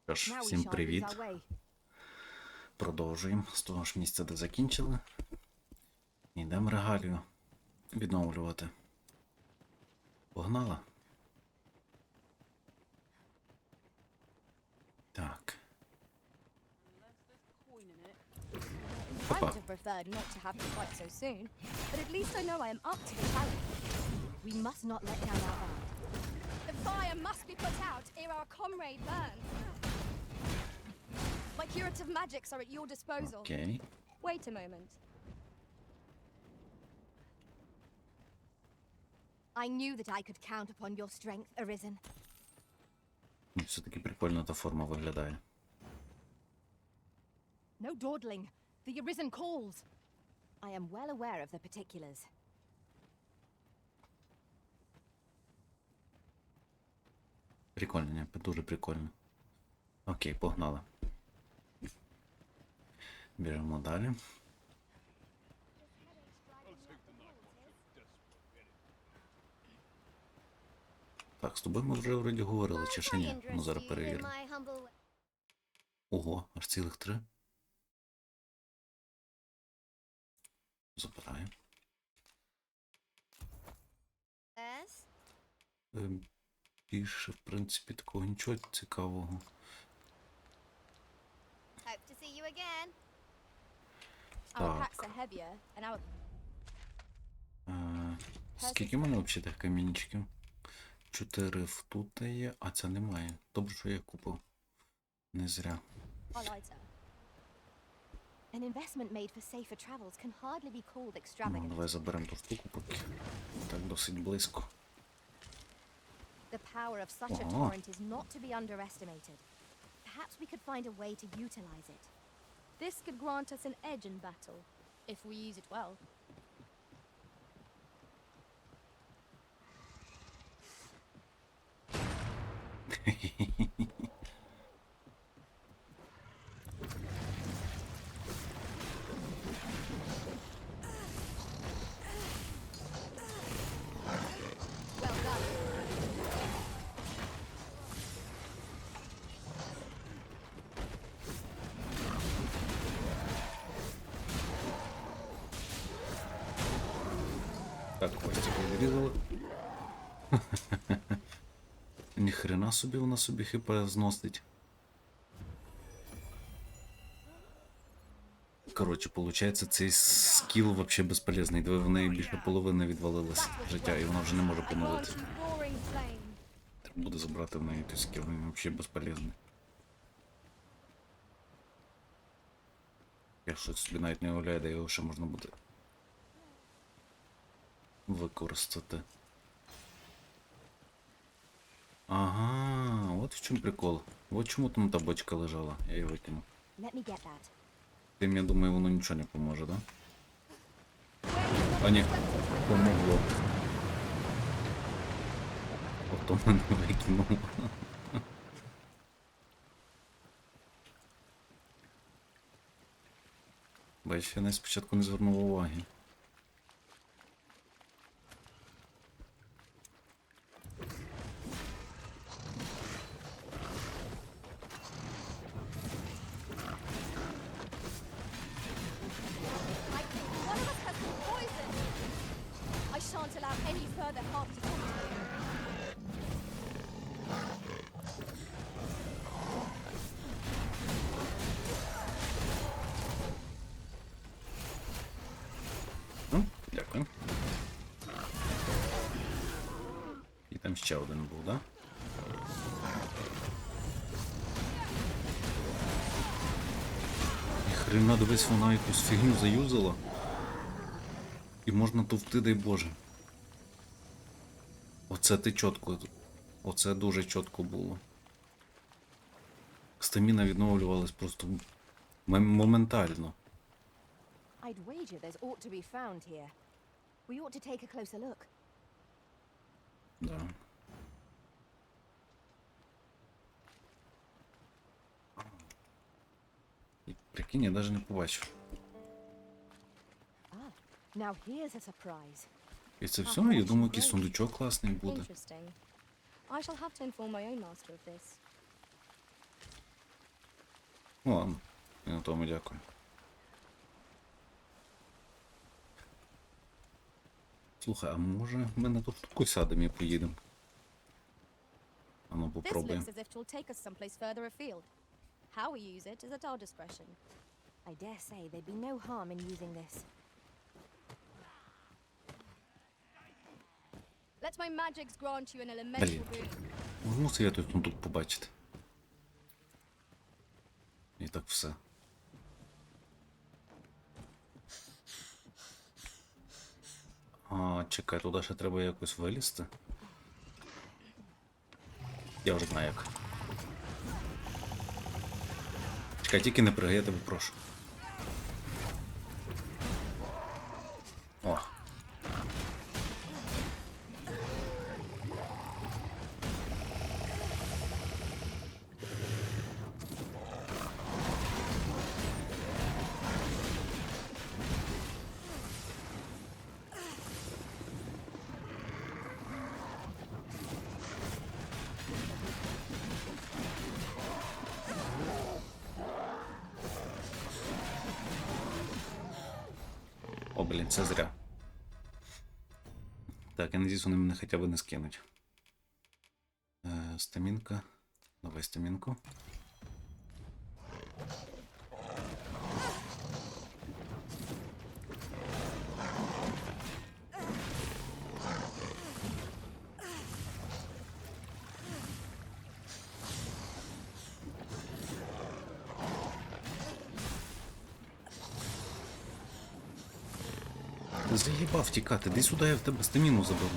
Що ж, всім привіт. Продовжуємо з того ж місця, де закінчили. Йдемо регалію відновлювати. Погнала. Так. Опа. My curative magics are at your disposal. Окей. Wait a moment. I knew that I could count upon your strength, Arisen. Все-таки прикольно та форма виглядає. No dawdling. The Arisen calls. I am well aware of the particulars. Прикольно, ні, дуже прикольно. Окей, погнали. Біжимо далі. Так, з тобою ми вже вроді говорили, чи ще ні? Ну, зараз перевіримо. Ого, аж цілих 3. Забираю. Більше, в принципі, такого нічого цікавого. Так. Скільки в мене взагалі тих камінчиків? 4 тут є, а це немає. Добре, що я купив. Не зря. Ну, давай заберемо ту штуку поки. Так, досить близько. The power of such a torrent is not to be underestimated. Perhaps we could find a way to utilize it. This could grant us an edge in battle, if we use it well. Well done. Так, хвостик відрізали. Ніхрена собі вона собі хп зносить. Коротше, получається, цей скіл вообще безполезний. В неї більше половини відвалилось життя, і вона вже не може поновити. Треба буде забрати в неї той скіл, він вообще безполезний. Я щось собі навіть не уявляю, де його ще можна буде використати. Ага, от в чому прикол. От чому там та бочка лежала, я її викинув. Тим, я думаю, воно нічого не поможе, да? А ні, помогло. Ото мене викинуло. Бачиш, я навіть спочатку не звернув уваги. Shan't allow any further harm to come to you. Дякую. І там ще один був, да? Хрена, дивись, вона якусь фігню заюзала. І можна товкти, дай Боже. Оце ти чітко. Оце дуже чітко було. Стаміна відновлювалась просто моментально. I'd wager there's ought to be found here. We ought to take a closer look. Да. І прикинь, я навіть не побачив. Now here's a surprise. І це все, я думаю, якийсь сундучок класний буде. I shall have to inform my own master of this. Ну ладно, і на тому дякую. Слухай, а може ми на ту штуку сядемо і поїдемо? А ну This попробуємо. looks as if it will take us someplace further afield. How we use it is at our discretion. I dare say there'd be no harm in using this. Let my magics grant you an elemental Блін. boon. Мусив я тут побачити. І так все. А, чекай, туди ще треба якось вилізти. Я вже знаю як. Чекай, тільки не пригай, я тебе прошу. О. О, блін, це зря. Так, я надіюсь, вони мене хоча б не скинуть. Стамінка. Давай стамінку. Ти заїбав тікати, де сюди я в тебе стаміну заберу.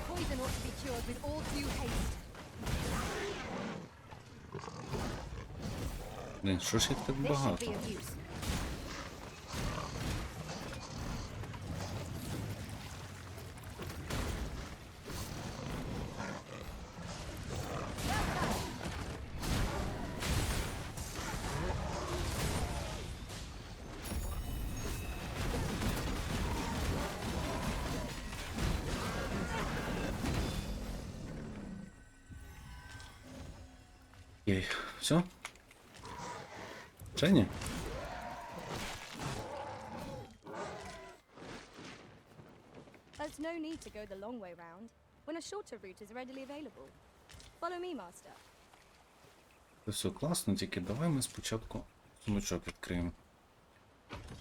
Poison ought to be cured with all due haste. Блін, що ж їх так This should багато? be of use. Єй, все? Чи ні? There's no need to go the long way round when a shorter route is readily available. Follow me, master. Це все класно, тільки давай ми спочатку сундучок відкриємо.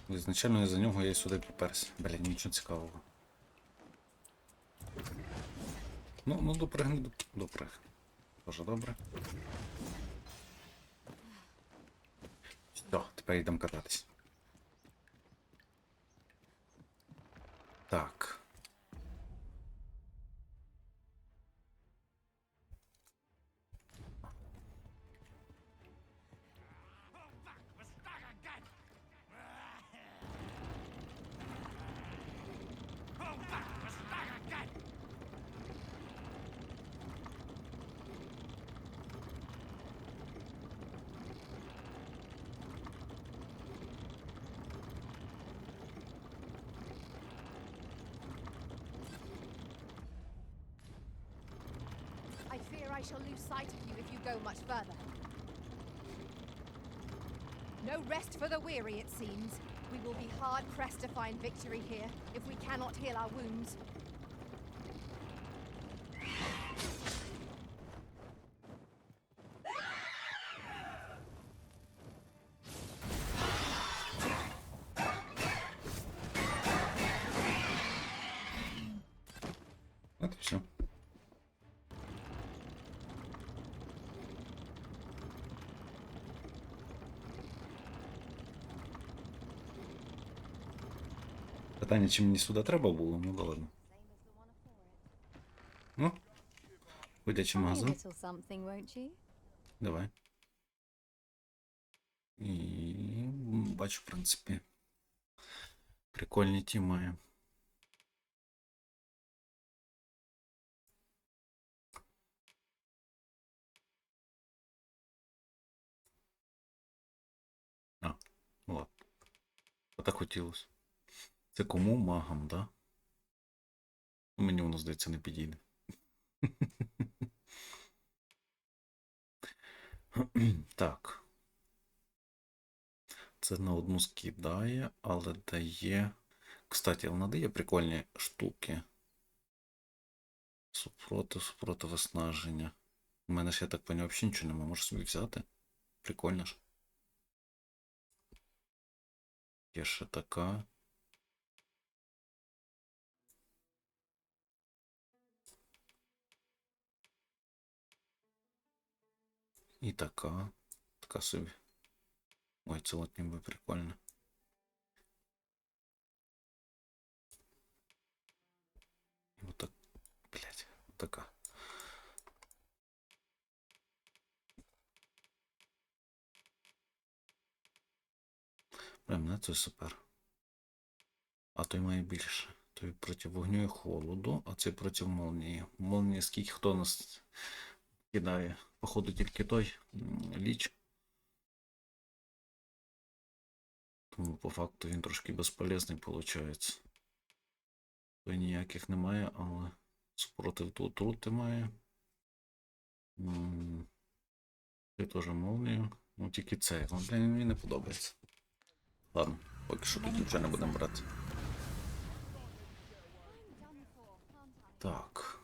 Ізначально із-за нього я й сюди поперся. Блін, нічого цікавого. Ну, допригни, доприг. Дуже добре. Все, тепер йдемо кататись. Так. I fear I shall lose sight of you if you go much further. No rest for the weary, it seems. We will be hard-pressed to find victory here if we cannot heal our wounds. От і все. Питання, чи мені сюди треба було? Ну да ладно. Ну, ходячий магазин. Давай. І бачу, в принципі, прикольні ті має. А, ну ладно. Так хотілося. Це кому? Магам, да? Мені воно, здається, не підійде. Так. Це на одну скидає, але дає... Кстати, вона дає прикольні штуки. Супроти виснаження. У мене ж, я так поняв, взагалі нічого немає. Можеш собі взяти. Прикольно ж. Є ще така. І така. Така собі. Ой, це от ніби прикольно. І отак. Блять, така. Прям, не, це супер. А той має більше. Той проти вогню і холоду, а цей проти молнії. Молнії скільки хто нас кидає? Походу тільки той ліч. Тому по факту він трошки безполезний виходить. Той ніяких немає, але супротив отрути має. Це теж молнію. Ну тільки цей. Мені не подобається. Ладно, поки що тут нічого не будемо брати. Так.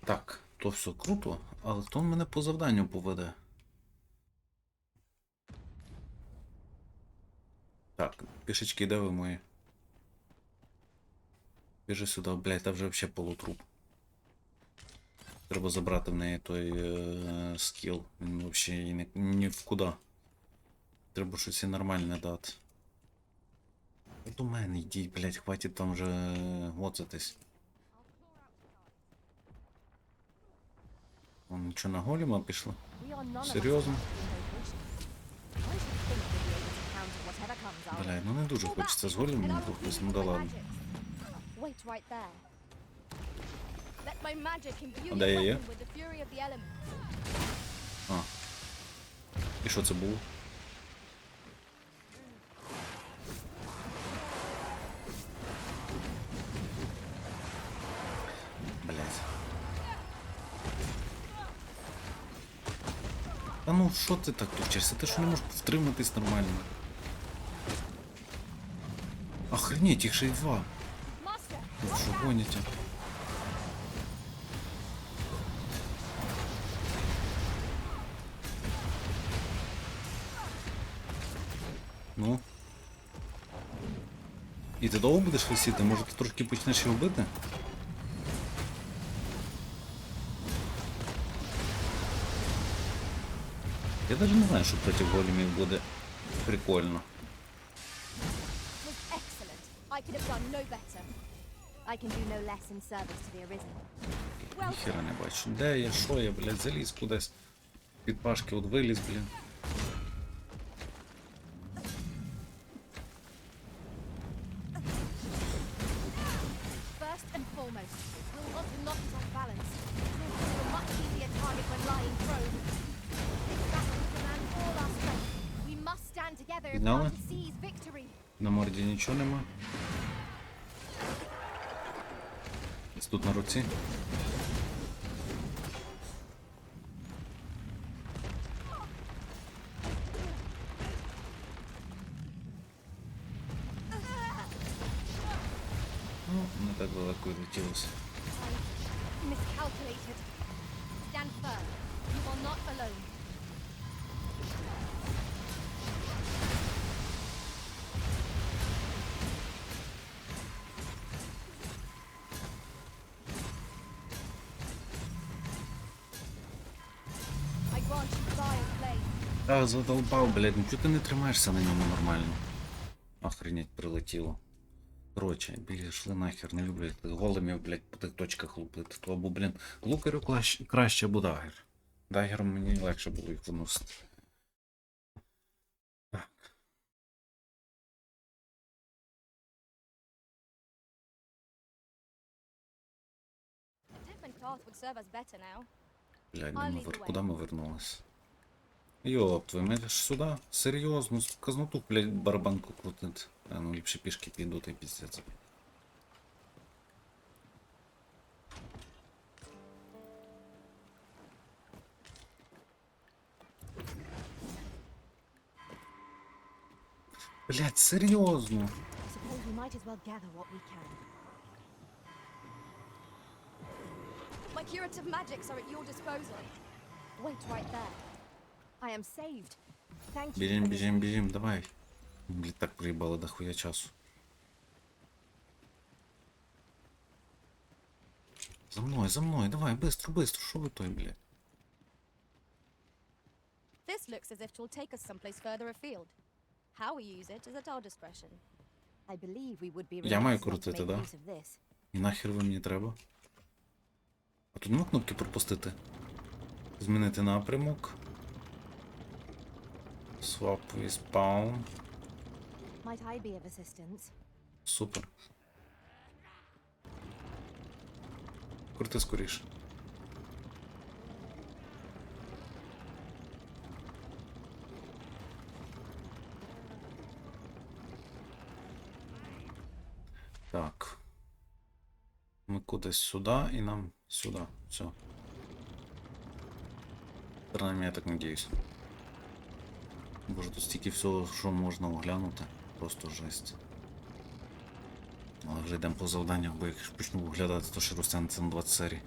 Так, то все круто, але хто мене по завданню поведе? Так, пішечки, де ви мої? Біжи сюди, блядь, та вже взагалі полутруп. Треба забрати в неї той скіл. Він взагалі ні в куди. Треба щось і нормальне дати. До мене йдіть, блядь, хватить там вже гоцатись. Вон нічого на голіма пішло? Серйозно? Бля, ну не дуже хочеться з голімом рухатись, ну да ладно. А де я є? А. І що це було? Блять. А ну що ти так тучишся? Ти що не можеш втриматись нормально? Охренеть, їх ще й два. Ви що гоните? Ну. І ти довго будеш висіти? Може ти трошки почнеш його бити? Я навіть не знаю, що проти големів буде прикольно. Ніхера не бачу. Де я? Що я, блядь, заліз кудись? Під пашки от виліз, блін. Підняли? На морді нічого нема. Ось тут на руці. Ну, не так далеко і летілося. stand firm. You are not alone. I grant you fire play. А, задолбав, блядь, ну чого ти не тримаєшся на ньому нормально? Охренеть, прилетіло. Короче, блін, шли нахер, не люблю тих големів, блядь, по тих точках лупити. То або, блін, лукарю краще, або дагер. Дагером мені легше було їх виносити. Так. A different path would serve us better now. Блядь, куди ми вернулись? Йоп, твою, ми ж сюди? Серйозно, казноту, блядь, барабанку крутить. А ну ліпше пішки піду, та й піздець. Блядь, серйозно. Suppose we might as well gather what we can. My curative magics are at your disposal. Wait right there. I am saved. Thank you. Біжим, давай. Блядь, так приїбали до хуя часу. За мною, давай, быстро, що ви той, блядь? This looks as if it will take us someplace further afield. How we use it is at our discretion. I believe we would be Я маю remiss not to крутити, make да? use of this. І нахер ви мені треба? А тут нема кнопки пропустити? Змінити напрямок. Swap with spawn. Might I be of assistance? Супер. Крути скоріше. Так. Ми кудись сюди і нам сюди. Все. Принаймні, я так надіюсь. Боже, тут стільки всього, що можна оглянути. Просто жесть. Але вже йдемо по завданнях, бо як почну оглядати, то ще розтягнеться на 20 серій.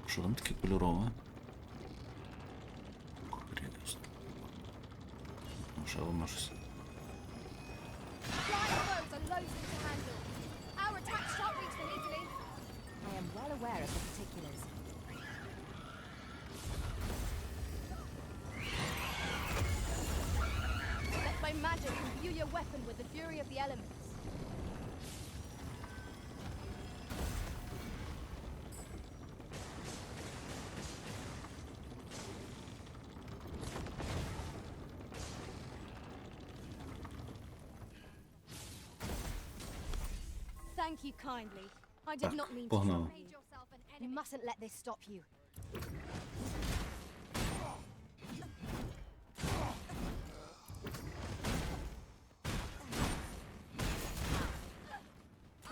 Що там таке кольорове? Ще воно щось. Flying foes are loathsome to handle. Our attacks shan't reach them easily. I am well aware of the particulars. Let my magic imbue your weapon with the fury of the elements. Thank you kindly. I did not mean to. Погнали. Made yourself an enemy. You mustn't let this stop you.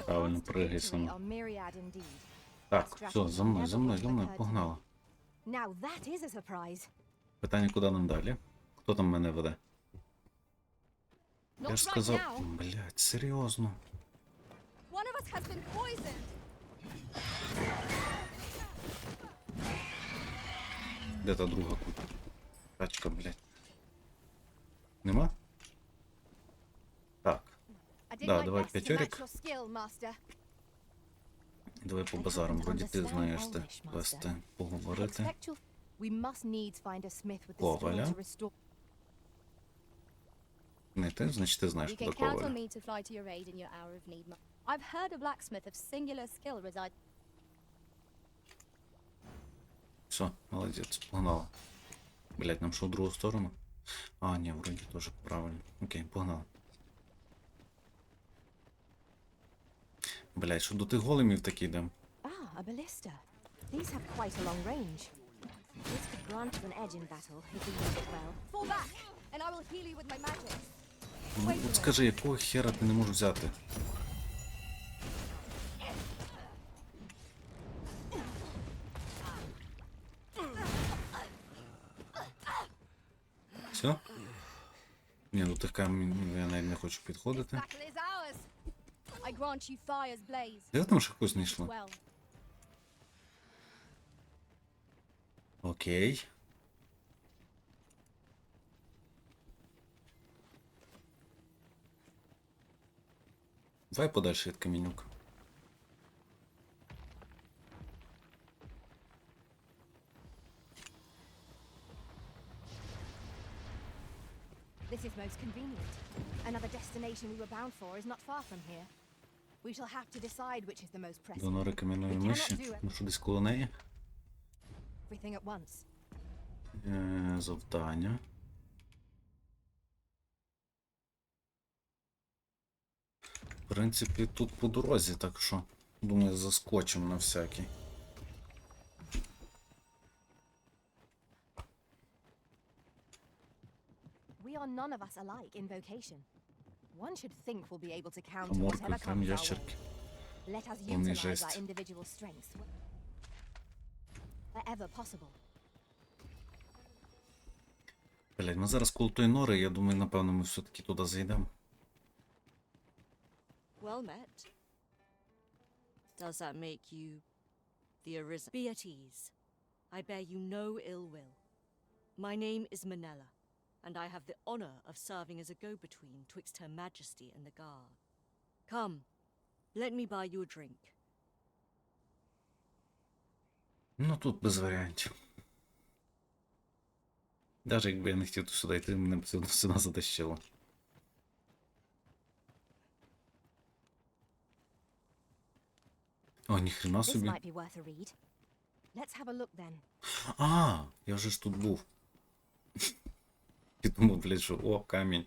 Правильно, пригай сама. Are myriad indeed. Так, все, за мною, погнала. Now that is a surprise. Питання, куди нам далі? Хто там мене веде? Я Not ж right сказав, now. блядь, серйозно. One of us has been poisoned. Де та друга тачка, блядь? Нема? Так, I did Да, my давай best to п'ятьорик. match your skill, master. давай по базарам, вроді ти знаєш де вести, поговорити. Expect you'll- We must needs find a smith with the Коваля. skill to restore. Не ти, значить ти знаєш, You куди can count on коваля. me to fly to your aid in your hour of need. I've heard a blacksmith of singular skill reside. Все, молодець, погнала. Блядь, нам що в другу сторону? А, ні, вроді теж правильно. Окей, погнали. Блядь, що до тих големів таки йдемо? Ah, a ballista. These have quite a long range. This could grant us an edge in battle if we use it well. Fall back, and I will heal you with my magic. Ну, от скажи, якого хера ти не можеш взяти? Все? Ні, до тих камінь я навіть не хочу підходити. Battle is ours. I grant you fire's blaze. Де там ще когось знайшла? Well, Окей. Давай подальше від камінюк. this is most convenient. Another destination we were bound for is not far from here. We shall have to decide which is the most pressing. Донори кам'яної We cannot миші. do it. Ну що десь коло неї? Everything at once. Завдання. В принципі, тут по дорозі, так що, думаю, заскочимо на всякий. We are none of us alike in vocation. One should think we'll be able to counter Морква, whatever там comes our way. ящерки. Let us Вони utilize жесть. our individual strengths wherever possible. Блядь, ми зараз коло тої нори, я думаю, напевно, ми все-таки туди зайдемо. Well met. Does that make you the Arisen? Be at ease. I bear you no ill will. My name is Manella, and I have the honor of serving as a go-between twixt Her Majesty and the Guard. Come, let me buy you a drink. Ну тут без варіантів. Навіть якби я не хотів сюди йти, мене б сюди затащило. О, ніхрена This собі. might be worth a read. Let's have a look then. А, я вже ж тут був. І думав, блядь, що о, камінь.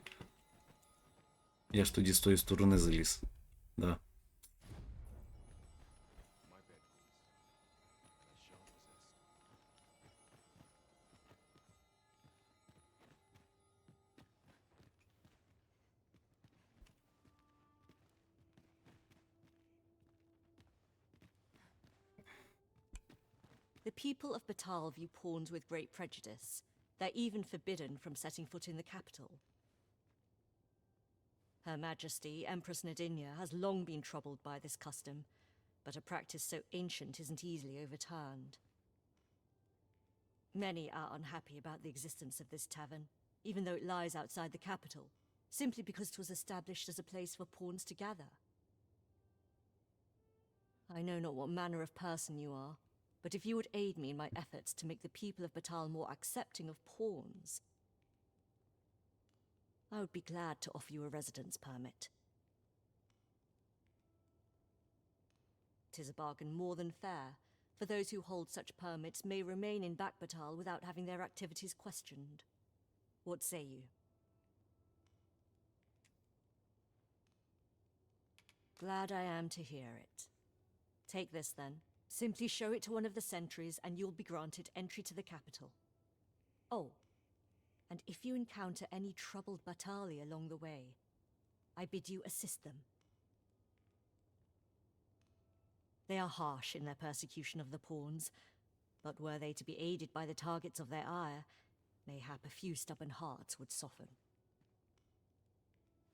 Я ж тоді з тої сторони заліз. Да. The people of Batal view pawns with great prejudice. They're even forbidden from setting foot in the capital. Her Majesty, Empress Nadinia, has long been troubled by this custom, but a practice so ancient isn't easily overturned. Many are unhappy about the existence of this tavern, even though it lies outside the capital, simply because it was established as a place for pawns to gather. I know not what manner of person you are, but if you would aid me in my efforts to make the people of Batal more accepting of pawns, I would be glad to offer you a residence permit. 'Tis a bargain more than fair, for those who hold such permits may remain in Batal without having their activities questioned. What say you? Glad I am to hear it. Take this then. Simply show it to one of the sentries and you'll be granted entry to the capital. Oh, and if you encounter any troubled Batali along the way, I bid you assist them. They are harsh in their persecution of the pawns, but were they to be aided by the targets of their ire, mayhap a few stubborn hearts would soften.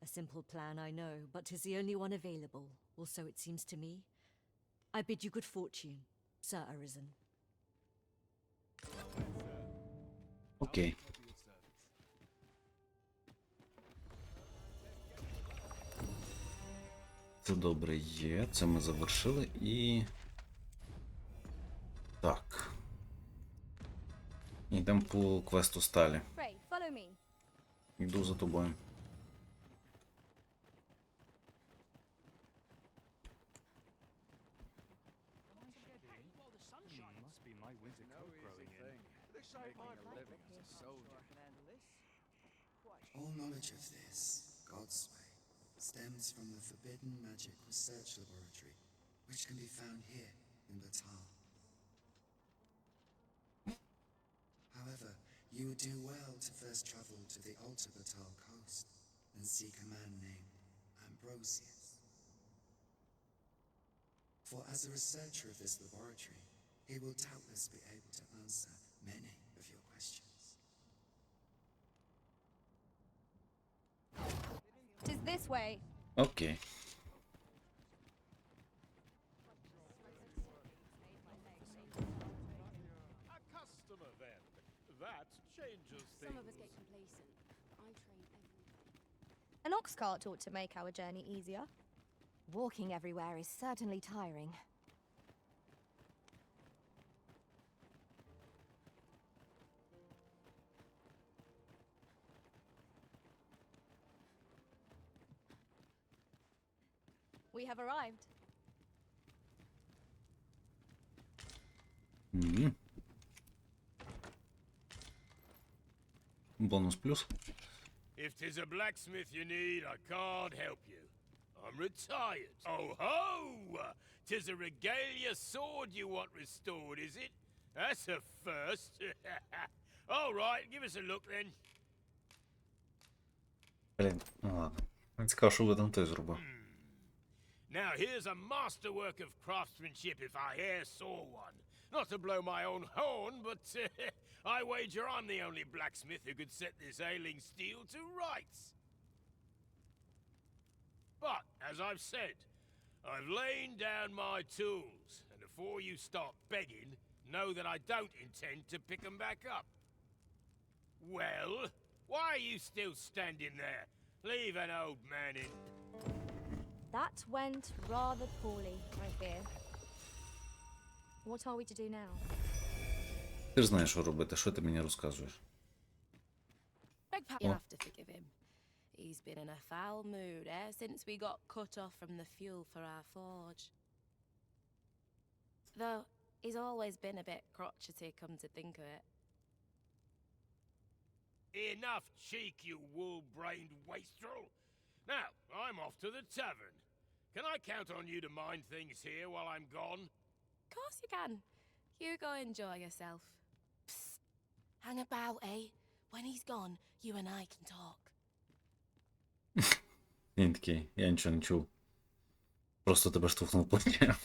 A simple plan, I know, but 'tis the only one available, or so it seems to me. I bid you good fortune, Sir Arisen. Окей. Це добре є, це ми завершили і... Так. Йдемо по квесту сталі. Pray, follow me. Йду за тобою. All knowledge of this, God's way, stems from the forbidden magic research laboratory, which can be found here in Batal. However, you would do well to first travel to the Alta Batal coast and seek a man named Ambrosius. For as a researcher of this laboratory, he will doubtless be able to answer many of your questions. 'Tis this way. Окей. Some of us get complacent. I train every day. An ox cart ought to make our journey easier. Walking everywhere is certainly tiring. We have arrived. Бонус плюс. If 'tis a blacksmith you need, I can't help you. I'm retired. Oh ho! 'Tis a regalia sword you want restored, is it? That's a first. All right, give us a look then. Блін, ну ладно. Мені цікаво, що ви там той зробив. Now here's a masterwork of craftsmanship if I e'er saw one. Not to blow my own horn, but I wager I'm the only blacksmith who could set this ailing steel to rights. But, as I've said, I've lain down my tools, and before you start begging, know that I don't intend to pick 'em back up. Well, why are you still standing there? Leave an old man in. That went rather poorly, I fear. What are we to do now? Ти ж знаєш, що робити, що ти мені розказуєш? You'll have to forgive him. He's been in a foul mood ever since we got cut off from the fuel for our forge. Though, he's always been a bit crotchety, come to think of it. Enough cheek, you wool-brained wastrel. Now, I'm off to the tavern. Can I count on you to mind things here while I'm gone? Of course you can. You go enjoy yourself. Psst. Hang about, eh? When he's gone, you and I can talk. Він такий, я нічого не чув. Просто тебе штовхнув плечем.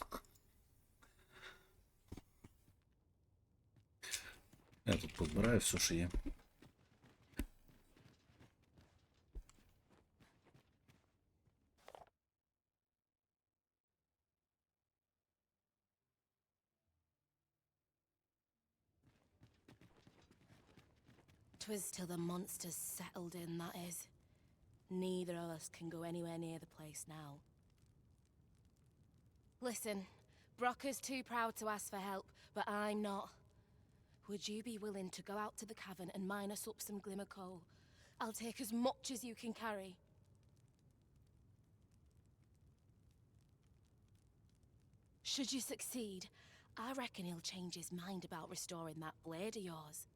Я тут позбираю все, що є. Twas till the monsters settled in, that is. Neither of us can go anywhere near the place now. Listen, Brocker's too proud to ask for help, but I'm not. Would you be willing to go out to the cavern and mine us up some glimmer coal? I'll take as much as you can carry. Should you succeed, I reckon he'll change his mind about restoring that blade of yours.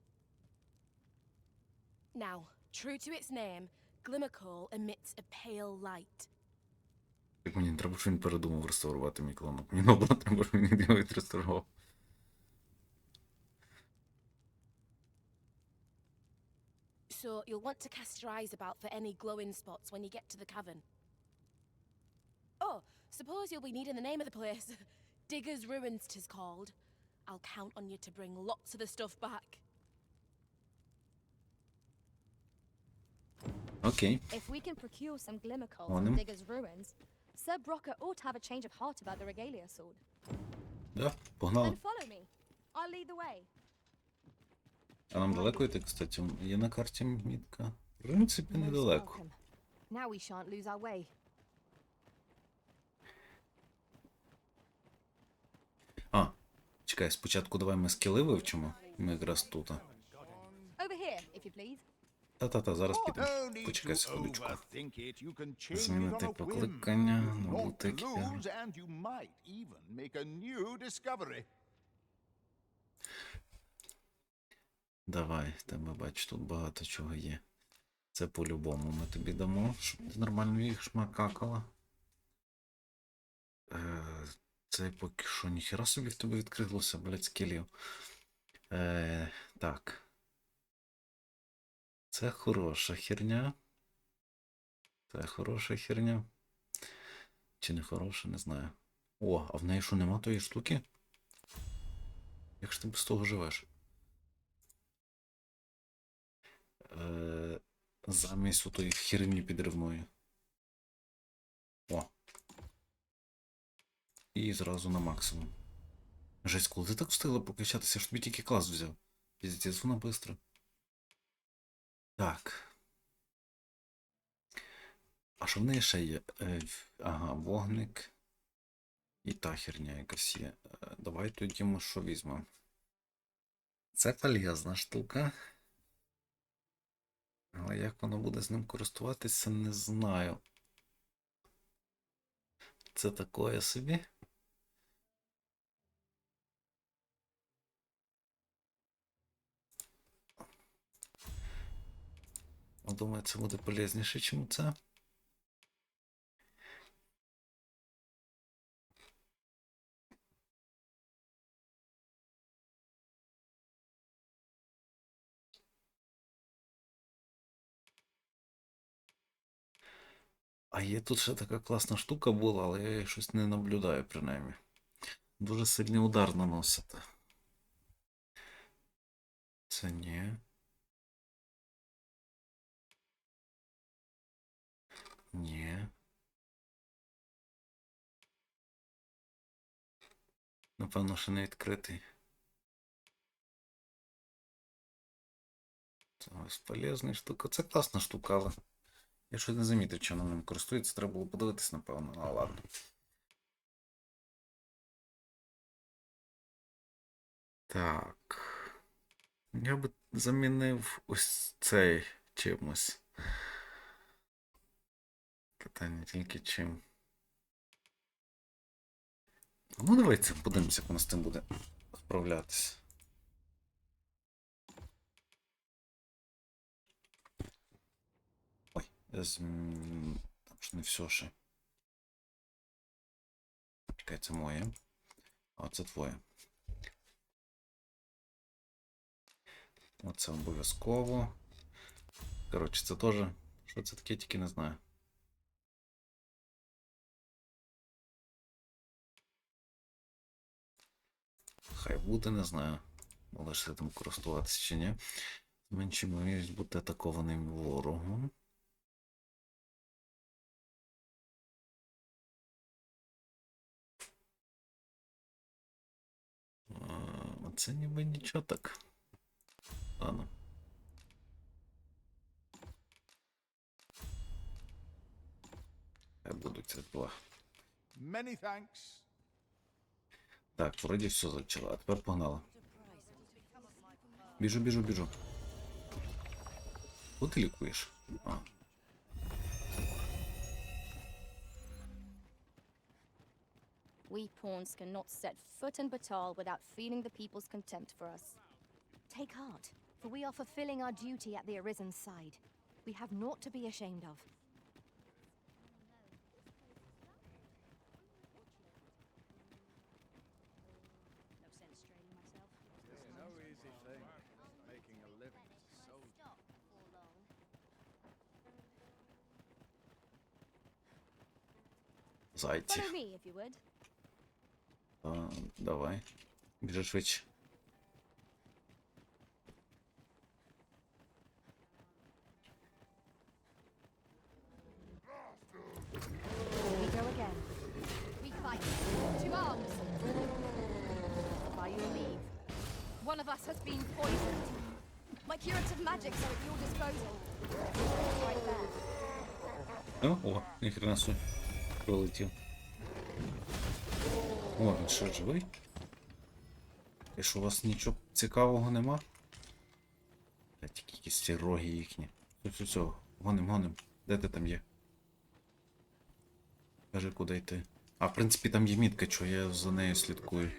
Now, true to its name, glimmer coal emits a pale light. Так мені не треба, щоб він передумав реставрувати мій клонок. Мені наоборот треба, щоб він його відреставрував. So you'll want to cast your eyes about for any glowing spots when you get to the cavern. Oh, suppose you'll be needing the name of the place. Digger's Ruins 'tis called. I'll count on you to bring lots of the stuff back. Окей. If we can procure some glimmer coal On from him. Digger's Ruins, Sir Brocker ought to have a change of heart about the regalia sword. Да, погнали. Then follow me. I'll lead the way. А нам далеко йти, кстати? Є на карті мітка. В принципі, недалеко. Welcome. Now we shan't lose our way. А, чекай, спочатку давай ми скіли вивчимо. Ми якраз тут. Over here, if you please. Та-та-та, зараз No підемо. need Почекай to секундочку. overthink it. You can change it Змінити on a whim. покликання, You've naught набути to кіл. lose, and you might even make a new discovery. Давай, в тебе бач, тут багато чого є. Це по-любому ми тобі дамо, щоб ти нормально їх шмакакала. Це поки що ніхера собі в тебе відкрилося, блядь, скілів. Так. Це хороша херня. Це хороша херня. Чи не хороша, не знаю. О, а в неї що, нема тої штуки? Як ж ти без того живеш? Замість отої херні підривної. О. І зразу на максимум. Жесть, коли ти так встигла покачатися, я ж тобі тільки клас взяв. Піздець, вона бистро. Так. А що в неї ще є? Ага, вогник. І та херня якась є. Давай тоді ми що візьмемо. Це полезна штука. Але як воно буде з ним користуватися, не знаю. Це такое собі. Думаю, це буде полезніше, ніж це. А є тут ще така класна штука була, але я її щось не наблюдаю, принаймні. Дуже сильний удар наносити. Це ні. Ні. Напевно, ще не відкритий. Це ось полезна штука. Це класна штука, але я щось не замітив, чи вона ним користується. Треба було подивитись, напевно. А ладно. Так. Я би замінив ось цей чимось. Питання тільки чим. Ну, давайте подивимося, як воно з тим буде справлятися. Ой, там ж не все ще. Чекай, це моє. А це твоє. Оце обов'язково. Коротше, це теж. Що це таке, тільки не знаю. Хай буде, не знаю. Лише там користуватися чи ні. Менше ймовірність бути атакованим ворогом. Оце ніби нічого так. Ладно. Хай будуть це два. Many thanks. Так, вроді все зачало. А тепер погнали. Біжу, біжу, біжу. Куди ти лікуєш? А. We pawns cannot set foot in Batal without feeling the people's contempt for us. Take heart, for we are fulfilling our duty at the Arisen's side. We have naught to be ashamed of. No easy thing. Making a living so Зайці. Follow me, if you would. Давай. Біжи швидше. We go again. We fight. To arms! By your leave. One of us has been poisoned. My curative magics are at your disposal. Right there. О, ніхрена собі. Пролетів. О, він що, живий? І що, у вас нічого цікавого нема? Та тільки якісь ці роги їхні. Все, гоним, гоним. Де ти там є? Кажи, куди йти. А, в принципі, там є мітка, що я за нею слідкую.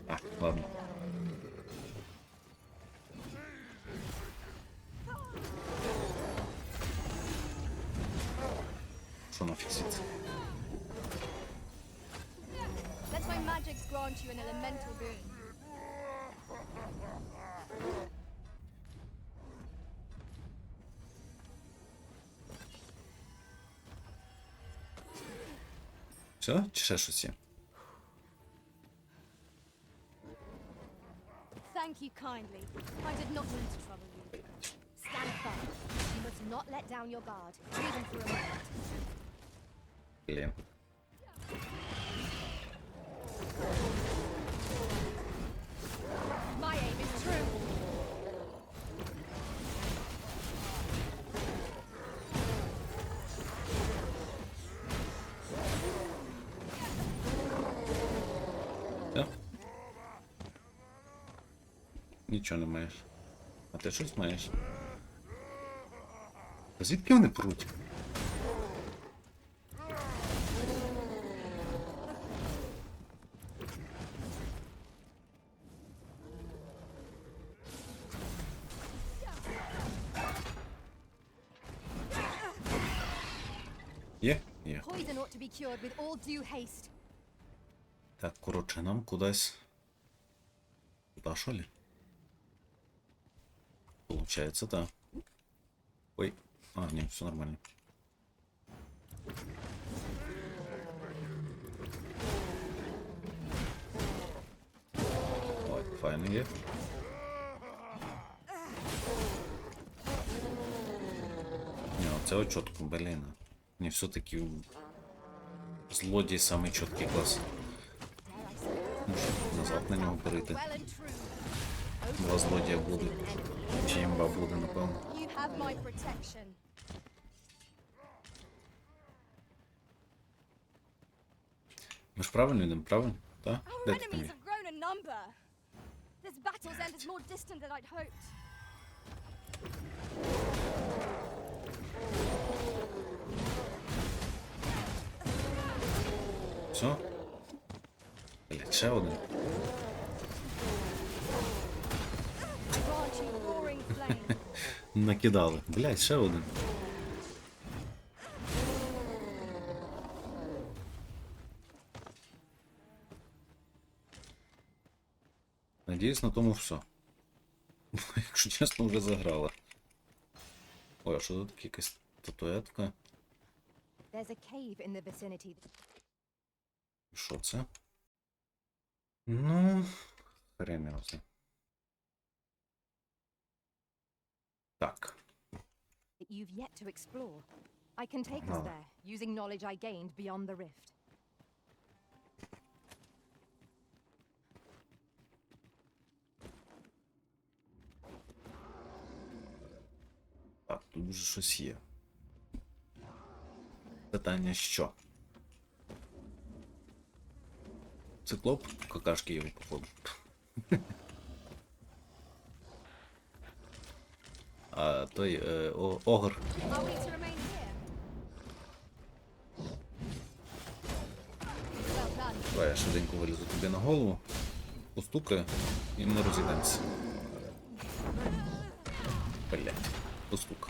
А, ладно. Що нафіг звідси? Let my magics grant you an elemental boon. Все? Чи ще щось є? Thank you kindly. I did not mean to trouble you. Stand firm. You must must not let down your guard, even for a moment. Блін. My aim is true. Все? Нічого не маєш. А ти щось маєш? А звідки вони пруть? Є? Є. Poison ought to be cured with all due haste. Так, коротше, нам кудись. Туда, що ли? Получается, да. Ой. А, ні, все нормально. Ой, файно є. Ні, оце от чітко, блін. Ні, все-таки злодій самий чіткий клас. Може назад на нього перейти. Well and true. Два злодія буде. Чи імба буде, напевно. You have my protection. Ми ж правильно йдемо, правильно? Так? Our Де ти там enemies є? have grown in number. This battle's end is more distant than I'd hoped. Все? Блять, ще один. Grant you roaring flame. Накидали. Блять, ще один. Надіюсь, на тому все. Якщо чесно, вже заграла. Ой, а що тут якась статуетка? There's a cave in the vicinity. Що це? Ну, хрен його знає. Так. That you've yet to explore. I can take us Ага. there, using knowledge I gained beyond the rift. Так, тут вже щось є. Питання що? Циклоп? Какашки його, походу. А той огр. Are we to remain here? Well done. Давай я швиденько вилізу тобі на голову, постукаю і ми розійдемося. Блять, постука.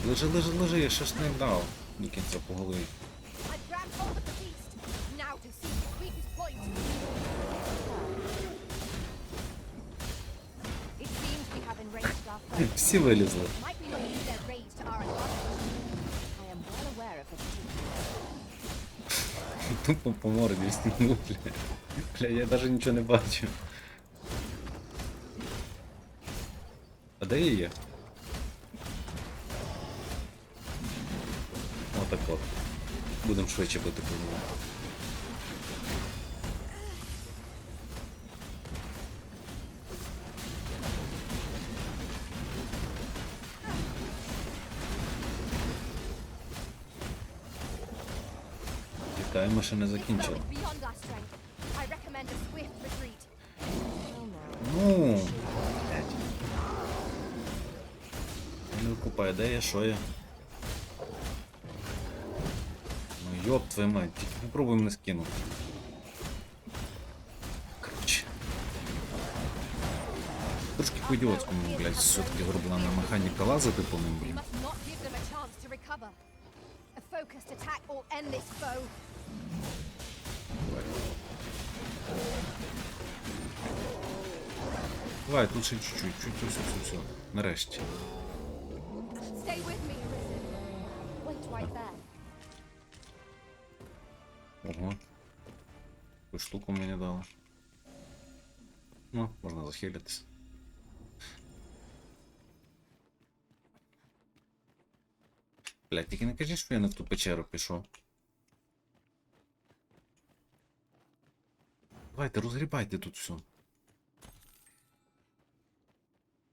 Лежи, я ще ж не дав до кінця по голові. I've grabbed hold of the beast. Now to see its weakest point. It seems we have enraged our foe. Всі вилізли. Might we not use their rage to our advantage? I am well aware of the particular. Тупо по морді стігнув, бля. Бля, я навіть нічого не бачу. А де я є? Отак от. Будемо швидше бити по ньому. Тікай, ми ще не This foe закінчили. is beyond our strength. I recommend a swift retreat. Ну, блядь. Не викупай, де я, що я? Ну ёб твою мать, тільки попробуй мене скинути. Короче. Трошки по-ідіотському, блядь, все-таки зроблена механіка лазити по ним, We блін. must not give them a chance to recover. A focused attack will end this foe. Давай, тут ще чуть-чуть, все. Нарешті. Stay with me, Arisen. Wait right there. Ого. Таку штуку мені дали. Ну, можна захилитись. Блядь, тільки не кажи, що я не в ту печеру пішов. Давайте, розгрібайте тут все.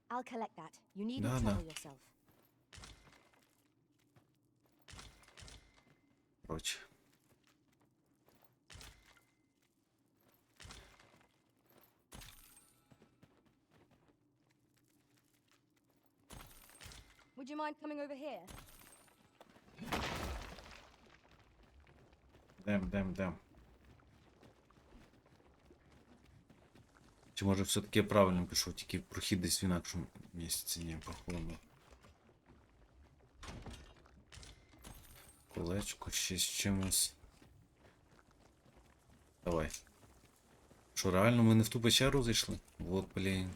I'll collect that. You needn't Да, trouble да. yourself. Короче. Would you mind coming over here? Дем. Чи може все-таки я правильно пішов, тільки прохід десь в інакшому місці, ні, походу. Колечко ще з чимось. Давай. Що, реально ми не в ту печеру зайшли? Вот, блін.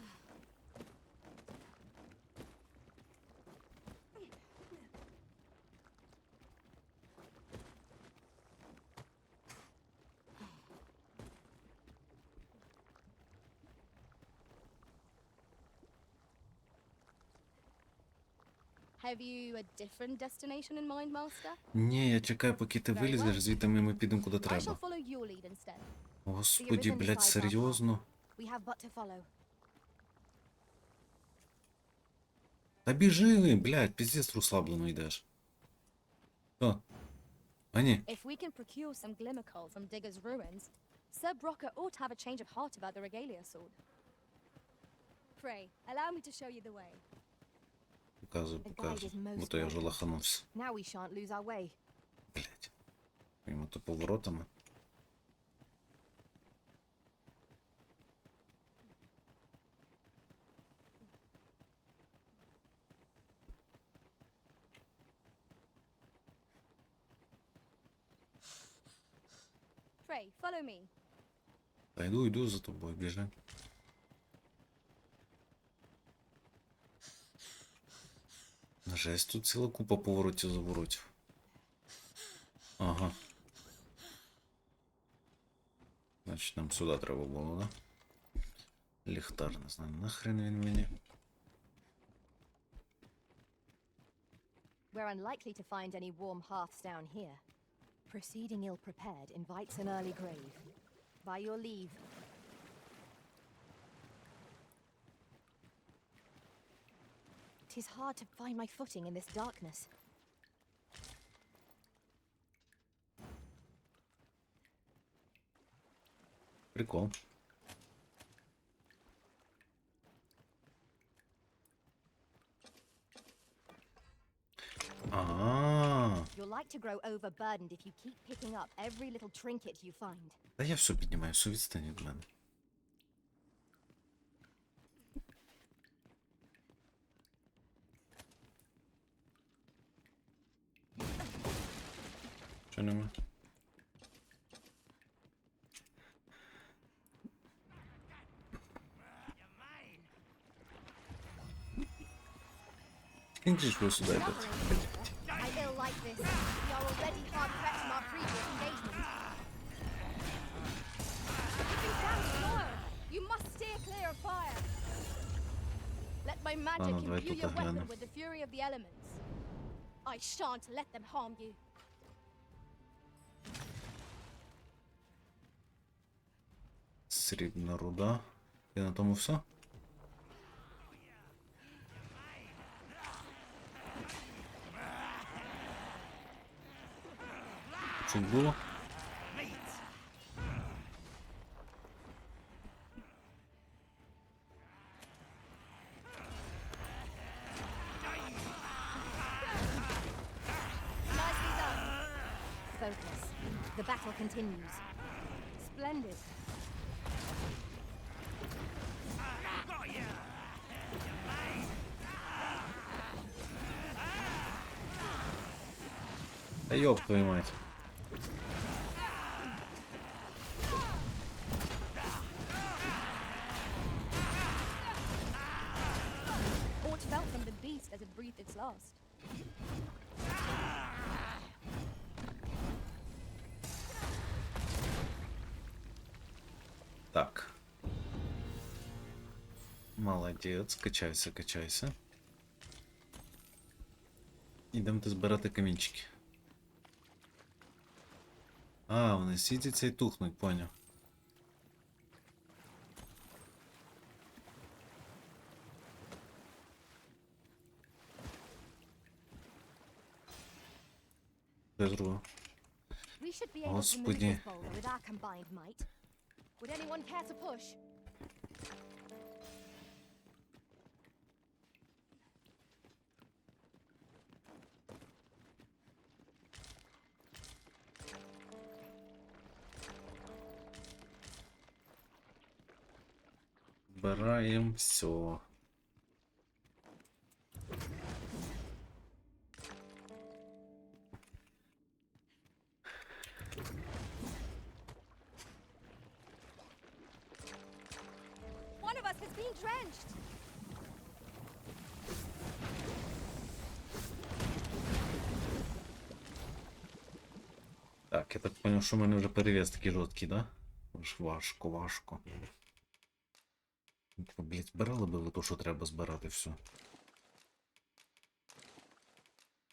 Have you a different destination in mind, Master? Ні, я чекаю, поки ти вилізеш, звідти ми підемо куди I shall треба. follow your lead instead. Господі, блядь, серйозно? We have but to follow. Та біжи, блядь, піздець розслаблено йдеш. Що? А ні. If we can procure some glimmer coal from Digger's ruins, Sir Brocker ought to have a change of heart about the regalia sword. Pray, allow me to show you the way. Показуй, бо то я вже лаханувся. Now we shan't lose our way. Блядь. Йому то поворотами. Pray, follow me. Та йду за тобою, біжи. Жесть, тут ціла купа поворотів-заворотів. Ага. Значить, нам сюди треба було, да? Ліхтар, не знаю, нахрен він мені. We're unlikely to find any warm hearths down here. Proceeding ill-prepared invites an early grave. By your leave. It is hard to find my footing in this darkness. Прикол. You'll like to grow overburdened if you keep picking up every little trinket you find. Та я все піднімаю, все відстань від мене. Що нема? Кінчиш ви сюди, блядь. I ill like this. We are already hard pressed from our previous engagement. Keeping down slow. You must steer clear of fire. Let my magic Ладно, давай imbue тут your weapon оглянемо. with the fury of the elements. I shan't let them harm you. Срібна руда. І на тому все? Чуть було? Nicely done. Focus. The battle continues. Splendid. Та ёб твою мать. Aught felt from the beast as it breathed its last. Так. Молодець, качайся, качайся. Ідемо збирати камінчики. А, вони сидяться і тухнуть, поняв. Без рук. We should be able to move Господи. this boulder with our combined might. Would anyone care to push? Збираємо все. One of us has been drenched. Так, я так понял, що в мене вже перевес такий жорсткий, да? Аж важко, важко. Блять, збирали би ви то, що треба збирати, все.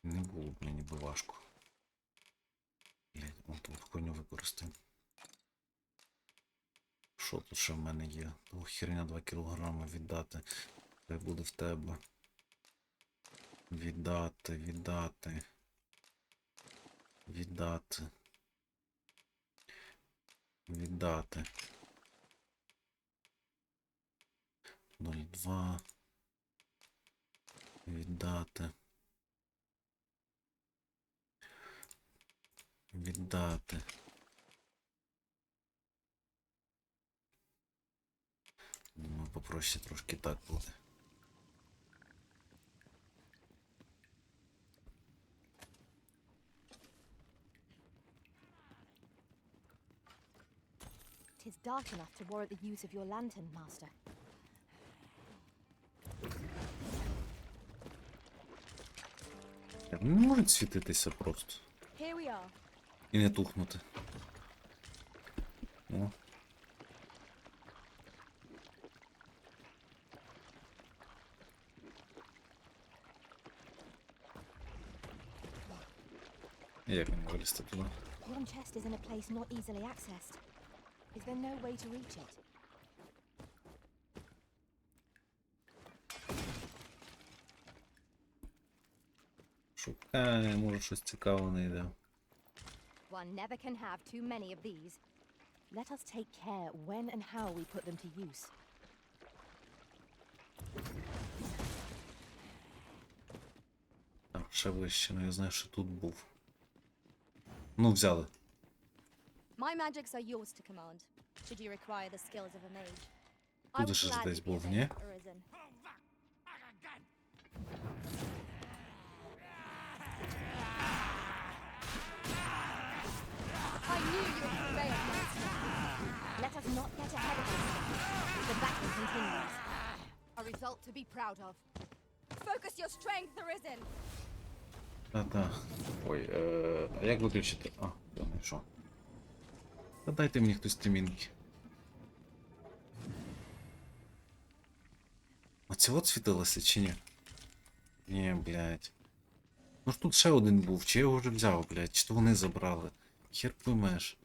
Не було б мені би важко. Блять, от тут коню використаємо. Що тут ще в мене є? О, херня 2 кілограми віддати. Хай буде в тебе. Віддати, віддати. Віддати. Віддати. 0,2. Віддати. Віддати. Думаю, попроще трошки так буде. Tis dark enough to warrant the use of your lantern, master. Не можуть світитися просто. Here we are. І не тухнути. О. Як мені вилізти туди? Yon chest is in a place not easily accessed. Is there no way to reach it? Шукає, може щось цікаве знайде. One never can have too many of these. Let us take care when and how we put them to use. Там ще вище, ну я знаю, що тут був. Ну, взяли. My magics are yours to command, should you require the skills of a mage. I Тут would же gladly десь be був, of ні? aid, Arisen. I knew you would prevail, master. Let us not get ahead of ourselves. The battle continues. A result to be proud of. Focus your strength, Arisen. Та-та. Ой, а як виключити? А, я знайшов. Та дайте мені хтось тимінки. А це от світилося чи ні? Ні, блядь. Ну ж тут ще один був, чи я його вже взяв, блядь, чи то вони забрали. Хер поймеш.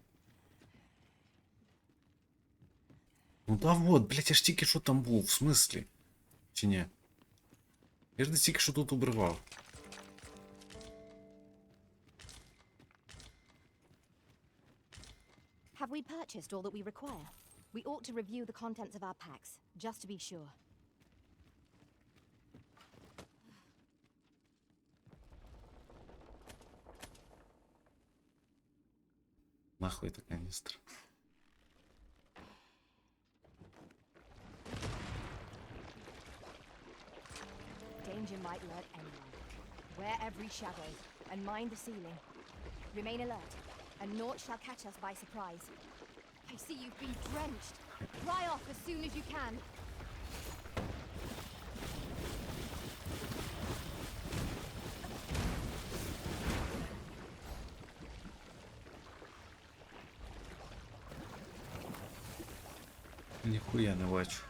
Ну да вот, блядь, я ж тільки що там був, в смислі? Чи ні? Я ж десь тільки що тут обривав. Have we purchased all that we require? We ought to review the contents of our packs, just to be sure. Нахуй эта канистра. Danger might lurk anywhere. Wear every shadow, and mind the ceiling. Remain alert, and naught shall catch us by surprise. I see you've been drenched. Dry off as soon as you can. Ніхуя не бачу.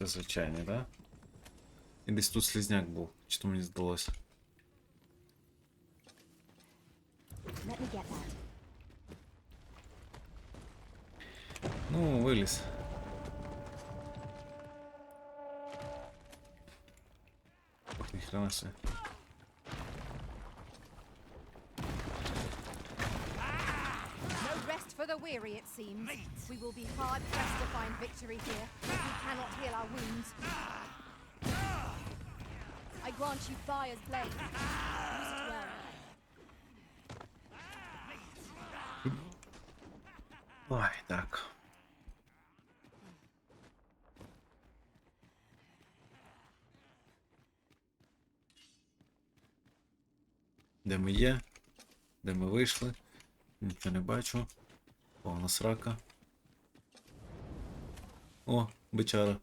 Це звичайний, да? І десь тут слізняк був, чи то мені здалося. Let me get that. Ну, виліз. Ох, ніхрена себе. No rest for the weary, it seems. We will be hard pressed to find victory here. We cannot heal our wounds. I grant you fire's blade. Use it well. Ой, так. Де ми є? Де ми вийшли? Нічого не бачу. Повна срака. О, бичара.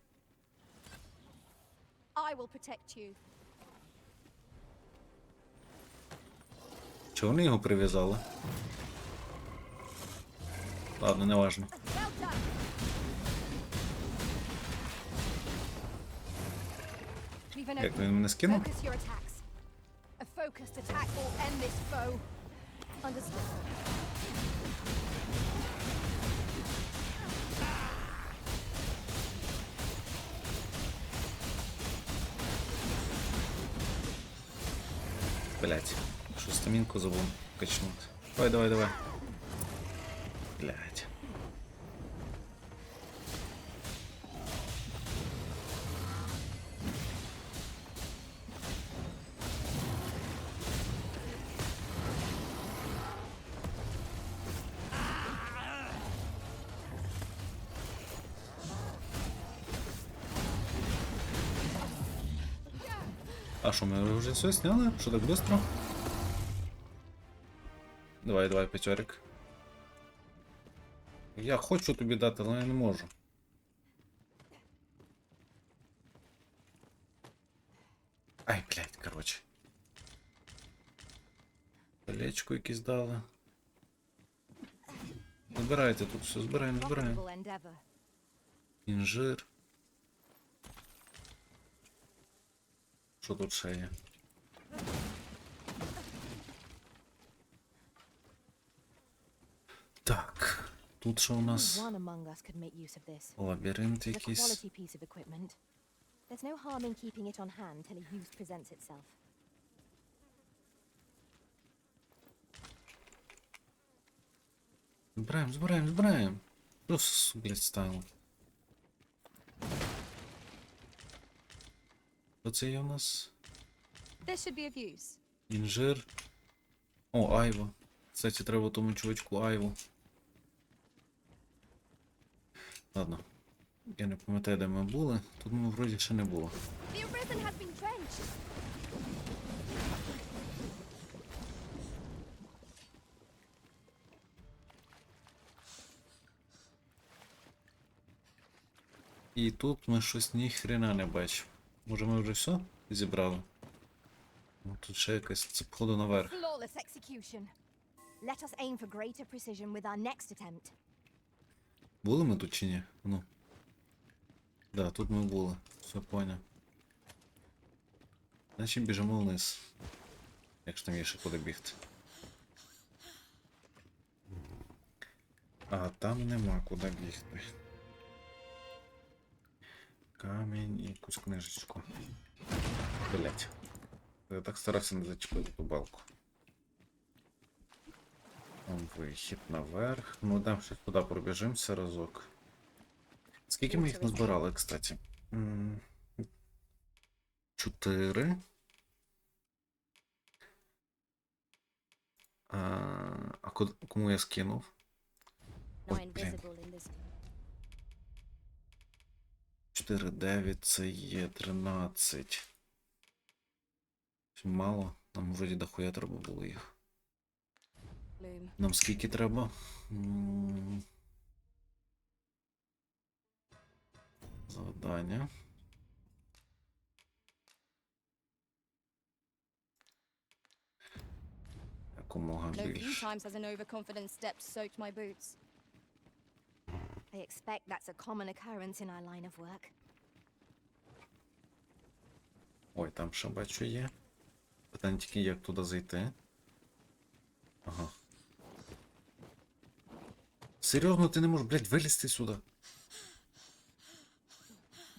I will protect you. Чого вони його прив'язали? Ладно, не важно. Well done. We've an Як opening. він мене скинув? Focus your attacks. A focused attack will end this foe. Understood. Блять, що стамінку забув качнути. Давай, давай, давай. Блять. А що, ми вже все сняли? Що так быстро? Давай, давай, п'ятьорик. Я хочу тобі дати, але я не можу. Ай, блядь, короче. Колечко якесь дали. Збирайте тут все, збираємо, збираємо. Profitable endeavor. Інжир. Що тут ще є? Так, тут що у нас? Only one among us could make use of this. Лабіринт It's a якийсь. quality piece of equipment. There's no harm in keeping it on hand till a use presents itself. Збираємо, збираємо, збираємо. Що, блядь, стало? Що це є у нас? This should be of use. Інжир. О, айва. Кстати, треба тому чувачку айву. Ладно. Я не пам'ятаю, де ми були. Тут ми вроді ще не було. The arisen has been drenched. І тут ми щось ні хрена не бачимо. Може ми вже все зібрали? Ну, тут ще якась, це походу наверх. Flawless execution. Let us aim for greater precision with our next attempt. Були ми тут чи ні? Ну. Да, тут ми були. Все поняв. Значить біжимо вниз. Якщо там є ще куди бігти. А там нема куди бігти. Камінь і якусь книжечку. Блять. Я так старався не зачепити ту балку. Там вихід наверх. Ну дам ще туди пробіжимося разок. Скільки ми їх назбирали, кстати? 4. А кому я скинув? Now Ой, блін. invisible in this. 4, 9, це є 13. Мало. Нам вроді дохуя треба було їх. Bloom. Нам скільки треба? Завдання. Якомога No few більше. times has an overconfident step soaked my boots. I expect that's a common occurrence in our line of work. Ой, там ще бачу є. Питання тільки, як туди зайти. Ага. Серйозно, ти не можеш, блядь, вилізти сюди?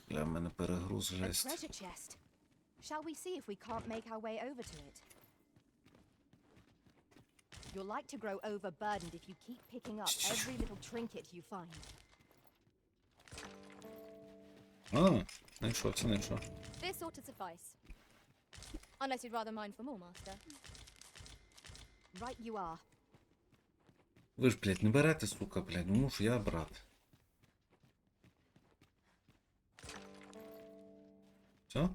Бля, в мене перегруз, A жесть. treasure chest. Shall we see if we can't make our way over to it? You're like to grow overburdened if you keep picking up every little trinket you find. А, знайшов, це знайшов. This ought to suffice. Unless you'd rather mine for more, Master. Right you are. Ви ж, блядь, не берете, сука, блядь, ну мушу я брати. Все?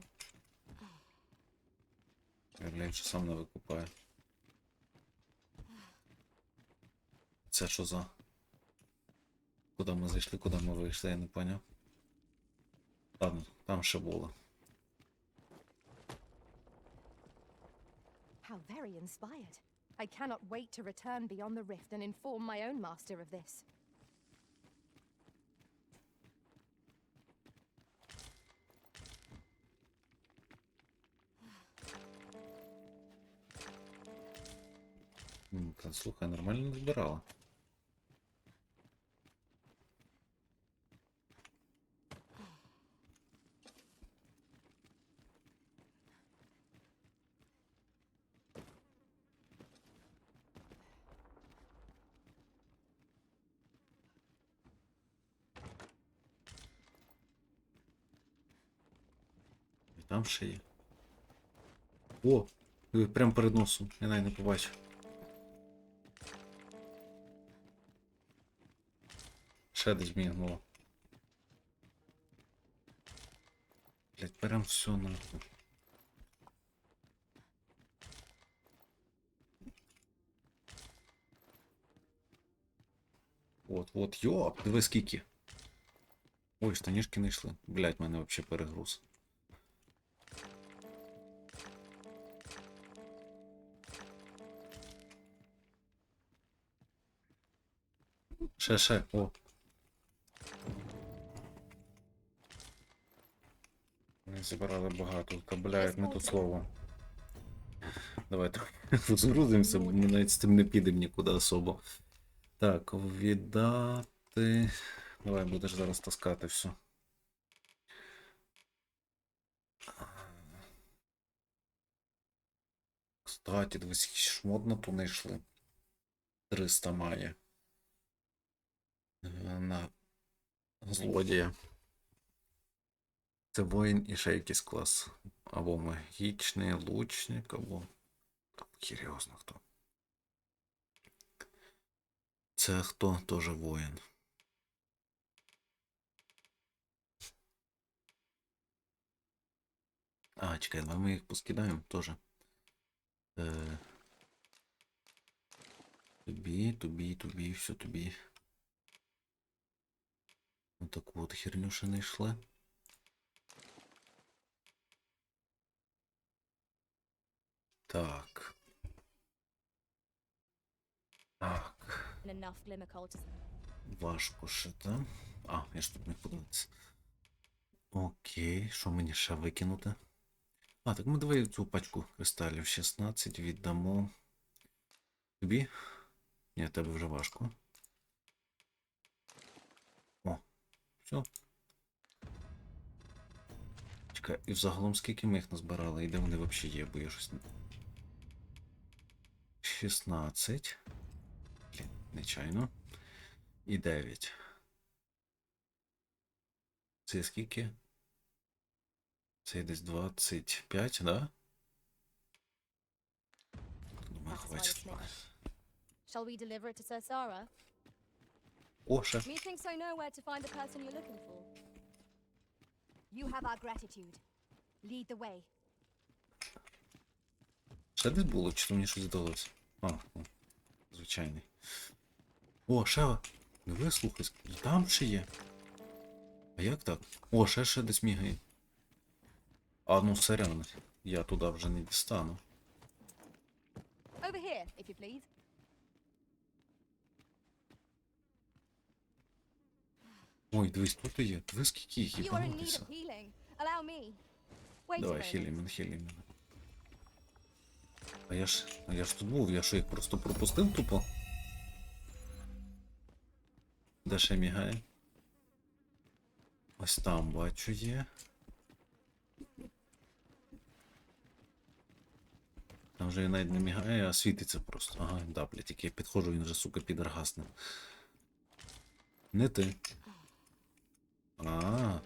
Я, блядь, що сам не викупаю. Це що за? Куди ми зайшли, куди ми вийшли, я не поняв. Ладно, там ще було. How very inspired. I cannot wait to return beyond the rift and inform my own master of this. Та, слухай, нормально не збирала. І там ще є. О! Прямо перед носом. Я навіть не побачив. Ще десь мігнуло. Блять, берем все нахуй. От, йоп, диви скільки. Ой, штанішки не йшли. Блять, в мене взагалі перегруз. Ще, о. Вони забирали багато, та блядь, не то слово. Давайте розгрузимося, бо ми навіть з тим не підемо нікуди особо. Так, віддати. Давай, будеш зараз таскати все. Кстати, дивись, якийсь шмот на ту не йшли. 300 має. На злодія. Це воїн і ще якийсь клас. Або магічний лучник, або... Серйозно хто. Це хто? Тоже воїн. А, чекай, давай ми їх поскидаємо теж. Тобі, все тобі. Ось таку от херню ще не йшли. Так. Так. And enough glimmer cultism. Важко ще там. А, я ж тут не подивився. Окей, що мені ще викинути? А, так ми давай цю пачку кристалів 16 віддамо. Тобі? Ні, тебе вже важко. О, все. Чекай, і взагалом скільки ми їх назбирали? І де вони взагалі є, бо я щось... 16. Блін, нечайно. І 9. Це скільки? Це десь 25, да? Думаю, хватить. Shall we deliver it to Sir Sara? О, ще. Methinks I know where to find the person you're looking for. You have our gratitude. Lead the way. Ще десь було, чи то мені щось здалося? А, ну, звичайний. О, ще. Не вислухай. Там ще є. А як так? О, ще десь мігає. А, ну сорян. Я туди вже не дістану. Over here, if you please. Ой, дивись, тут є. Дивись, скільки їх You are in need їбанутися. of healing. Allow me. Wait a Давай, moment. хілімен. А я ж тут був, я що їх просто пропустив тупо? Де ще мігає? Ось там бачу є. Там вже навіть не мігає, а світиться просто. Ага, да, блядь, тільки я підходжу, він вже, сука, підаргасне. Не ти. А.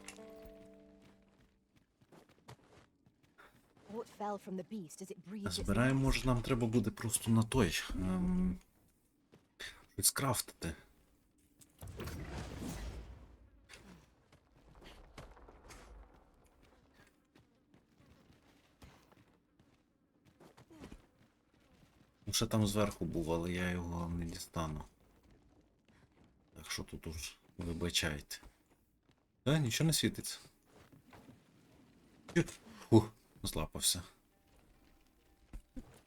What fell from the beast as it breathed its Збираємо, last? може нам треба буде просто на той. Щось скрафтити. Ну, ще там зверху був, але я його не дістану. Так що тут уж вибачайте. Нічого не світиться. Фух, злапався.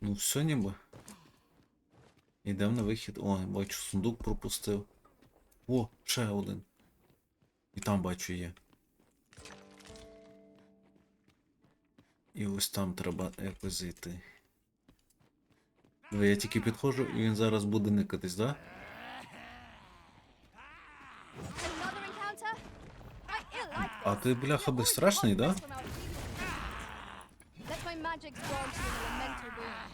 Ну все ніби. Йдемо на вихід. О, бачу, сундук пропустив. О, ще один. І там бачу є. І ось там треба якось зайти. Я тільки підходжу і він зараз буде никатись, да? Another encounter? I ill like А ти, бляха, безстрашний, да? Let my magic grant you an elemental boon.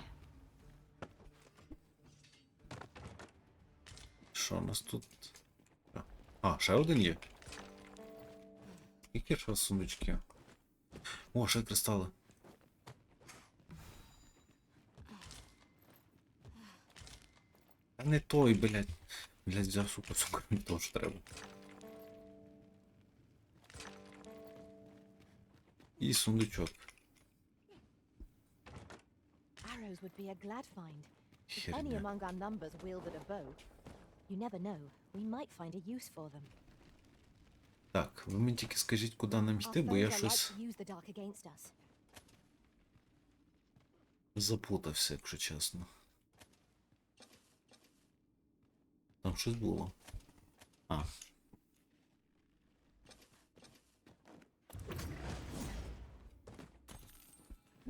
Що у нас тут? А, ще один є. Які ж у вас сундучки? О, ще кристали. Та не той, блядь. Блядь, взяв, сука, не то, що треба. І сундучок. Arrows would be a glad find. If any Херня. among our numbers wielded a bow, you never know, we might find a use for them. Так, ви мені тільки скажіть, куди нам Our йти, бо я foes are щось like to use the dark against us. заплутався, якщо чесно. Там щось було. А.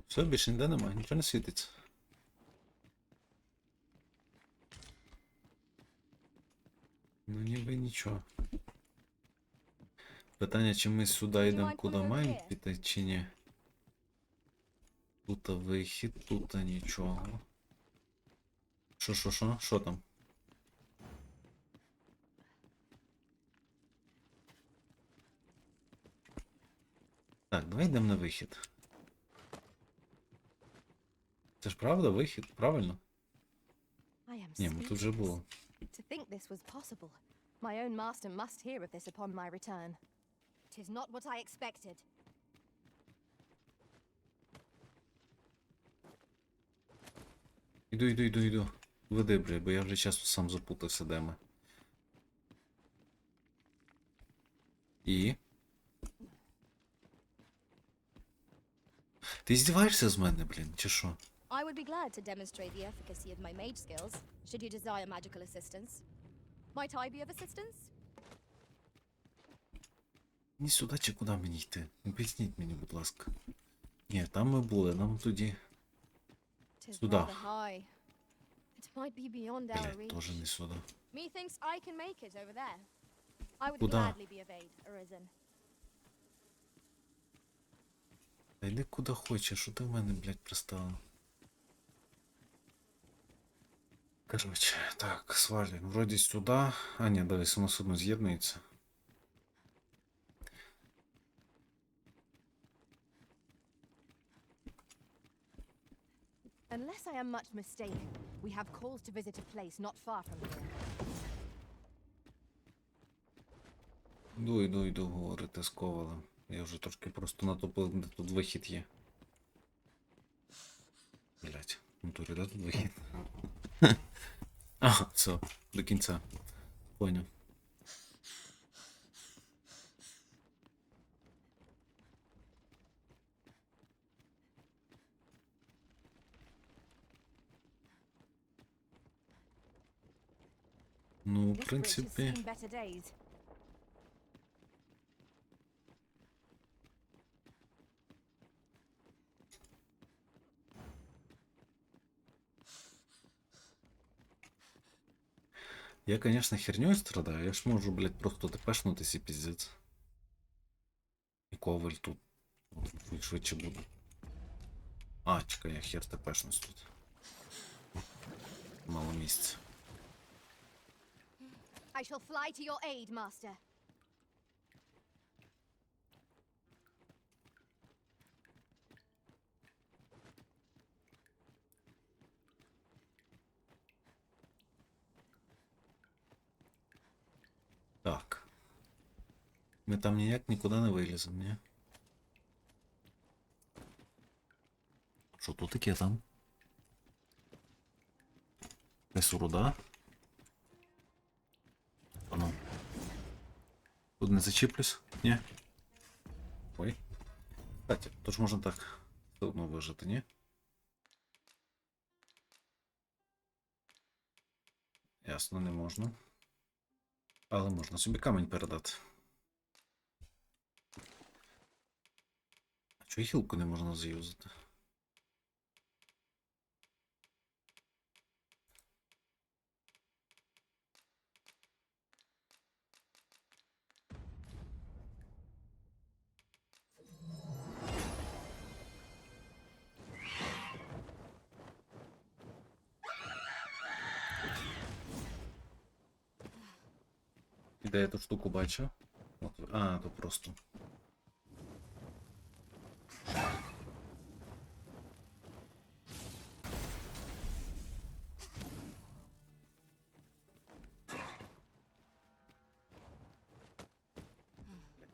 Все, більше ніде немає, нічого не світиться. Ну ніби нічого. Питання, чи ми сюди йдемо, куди маємо піти, чи ні. Тут вихід, тут нічого. Що там? Так, давай йдемо на вихід. Це ж правда вихід? Правильно? I am Ні, ми тут вже speechless. було. To think this was possible. My own master must hear of this upon my return. 'Tis not what I expected. Іду. Веди, бля, бо я вже часу сам запутався, де ми. І? Ти здіваєшся з мене, блін, чи що? I would be glad to demonstrate the efficacy of my mage skills, should you desire magical assistance. Might I be of assistance? Ні сюди чи куди мені йти? Об'ясніть мені, будь ласка. Ні, там ми були, нам тоді... 'Tis Сюда. rather high. It might be beyond our Блядь, reach. теж не сюди. Methinks I can make it over there. I would Куда? gladly be of aid, Arisen. Та йди куди хочеш, що ти в мене, блядь, пристала? Короче, так, свалюємо. Вроді сюди. А, ні, дивись, воно все одно з'єднується. Unless I am much mistaken, we have cause to visit a place not far from here. Йду говорити з Ковалем. Я вже трошки просто натопив, де тут вихід є. Блять, ну то де тут вихід? Ага, все, до кінця. Поняв. Ну, в This bridge has принципі... seen better days. Я, конечно, хернёй страдаю, я ж можу, блядь, просто тепешнутись і піздець. І коваль тут. От, швидше буду. А, чекай, я хер тепешнусь тут. Мало місця. I shall fly to your aid, master. Так. Ми там ніяк нікуди не виліземо, ні? Що тут таке там? Якась руда? А ну. Тут не зачіплюсь? Ні? Ой. Кстати, то ж можна так все одно вижити, ні? Ясно, не можна. Але можна собі камінь передати. А чого гілку не можна заюзати? І де я ту штуку бачу? От, а, то просто.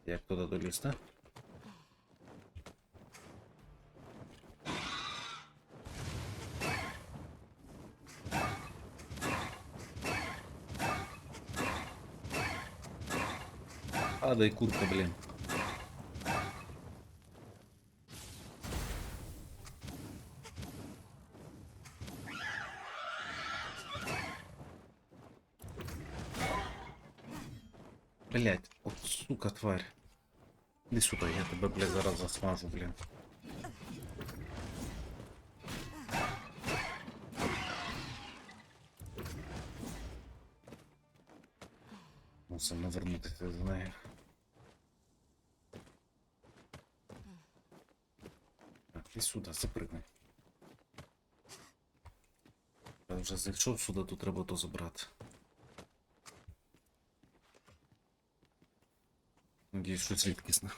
Як туди долізти? Падай, курка, блін. Блять, от сука, тварь. Іди сюди, я тебе, блядь, зараз засмажу, блін. Мусимо навернутися з нею. Так, і сюди, запригни. Я вже зайшов сюди, тут треба то забрати. Надіюсь, щось рідкісне.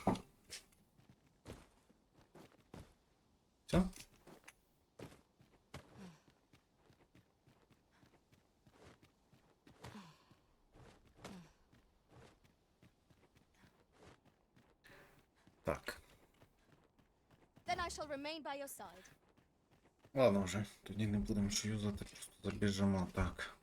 Все? Так. Then I shall remain by your side. Ладно вже, тоді не будемо що юзати, просто забіжимо так.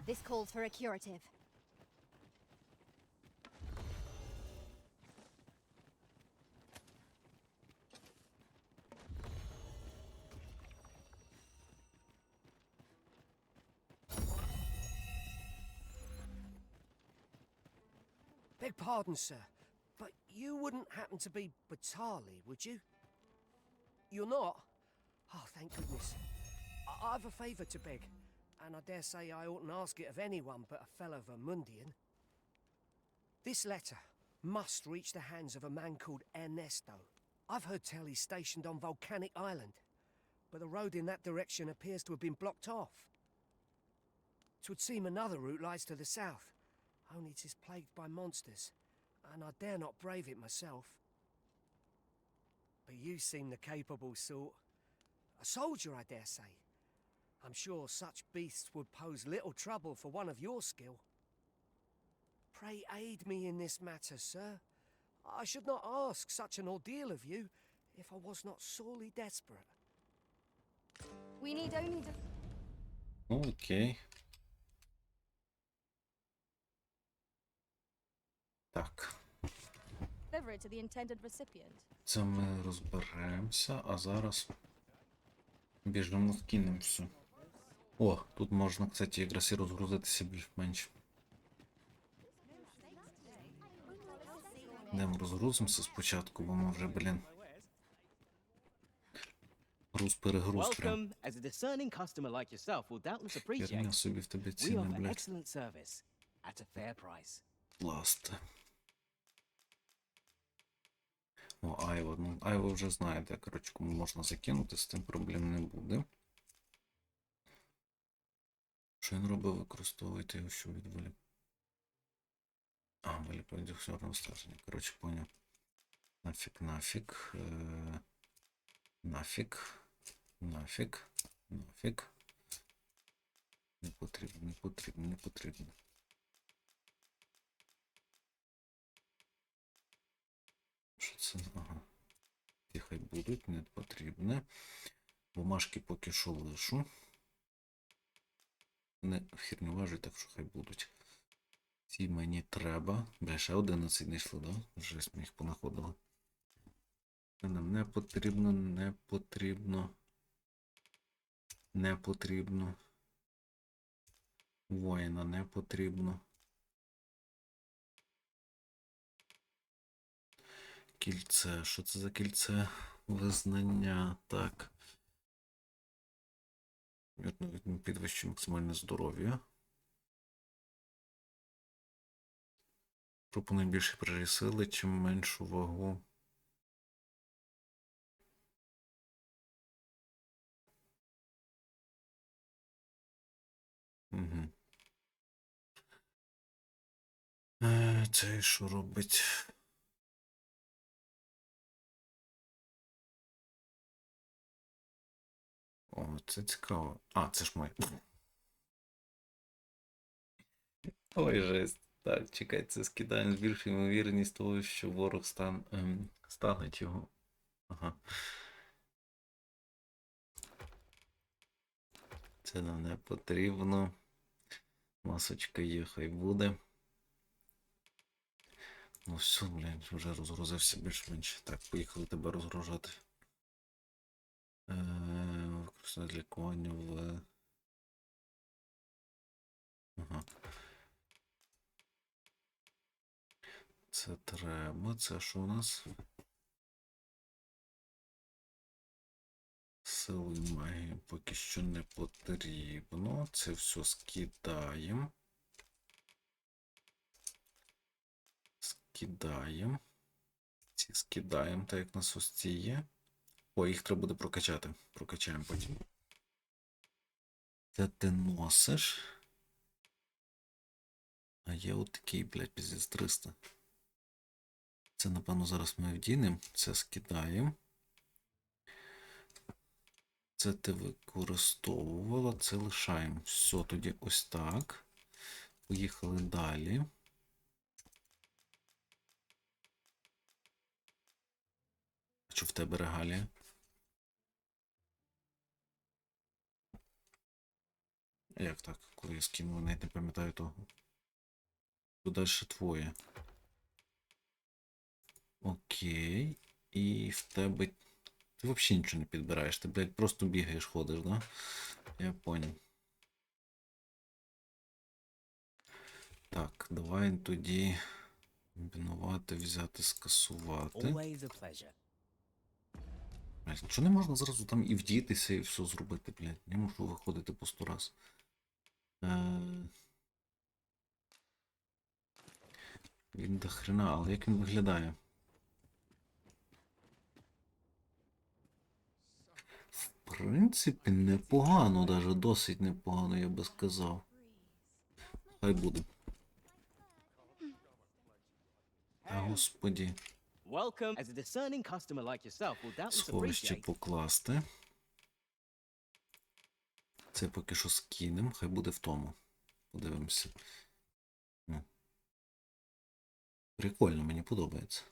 This calls for a curative. Beg pardon, sir, but you wouldn't happen to be Batali, would you? You're not? Oh, thank goodness. I've a favour to beg, and I dare say I oughtn't ask it of anyone but a fellow Vermundian. This letter must reach the hands of a man called Ernesto. I've heard tell he's stationed on Volcanic Island, but the road in that direction appears to have been blocked off. 'Twould seem another route lies to the south, only 'tis plagued by monsters, and I dare not brave it myself. But you seem the capable sort. A soldier, I dare say. I'm sure such beasts would pose little trouble for one of your skill. Pray aid me in this matter, sir. I should not ask such an ordeal of you if I was not sorely desperate. We need only Окей. Так. deliver it to the intended recipient. Це ми розберемося, а зараз біжимо, скинемо все. О, тут можна, кстати, якраз і розгрузитися більш-менш. Йдемо розгрузимося спочатку, бо ми вже, блін. Груз-перегруз прям. Welcome. As a discerning customer like yourself will doubtless appreciate, Херня собі в тебе we ціни, offer блядь. excellent service at a fair price. Ласти. О, Айва. Ну, Айва вже знаєте, коротше, кому можна закинути, з тим проблем не буде. Що він робив? Використовуйте його, що відволі. А, виліплення все розстеження. Коротше, поняв. Нафіг, нафіг. Нафіг. Нафіг. Нафіг. Не потрібно, не потрібно, не потрібно. Що це? Ага. Ті хай будуть, не потрібне. Бумажки поки що лишу. Не херню важить, так що хай будуть. Ці мені треба. Бля, ще 11 знайшли, да? Вже ми їх понаходили. Це нам не потрібно, не потрібно. Не потрібно. Воїна не потрібно. Кільце. Що це за кільце? Визнання. Так. Підвищує максимальне здоров'я. Пропонує більше прирі сили, чим меншу вагу. Угу. Це що робить? О, це цікаво. А, це ж моє. Ой, жесть. Так, чекай, це скидаємо з більшою ймовірність того, що ворог стане його. Ага. Це нам не потрібно. Масочка є, хай буде. Ну все, блін, вже розгрузився більш-менш. Так, поїхали тебе розгружати. Використати лікування в... Ага. Це треба. Це що у нас? Сили магії поки що не потрібно. Це все скидаємо. Скидаємо. Ці скидаємо, так як у нас ось ці є. О, їх треба буде прокачати. Прокачаємо потім. Це ти носиш. А є от такий, блядь, піздець 300. Це, напевно, зараз ми вдінемо. Це скидаємо. Це ти використовувала, це лишаємо. Все, тоді ось так. Поїхали далі. А що в тебе регалія? Як так? Коли я скинув, навіть не пам'ятаю того. Тут далі твоє. Окей. І в тебе... Ти взагалі нічого не підбираєш. Ти, блядь, просто бігаєш, ходиш, да? Я понял. Так, давай тоді комбінувати, взяти, скасувати. Блядь, нічого не можна зразу там і вдітися, і все зробити, блядь. Не можу виходити по 100 раз. Він до хрена, але як він виглядає? В принципі, непогано, даже досить непогано, я би сказав. Хай буде. Та господі. Welcome. As a discerning customer like yourself will doubtless Сховище appreciate. покласти. Це поки що скинем, хай буде в тому. Подивимося. Прикольно, мені подобається.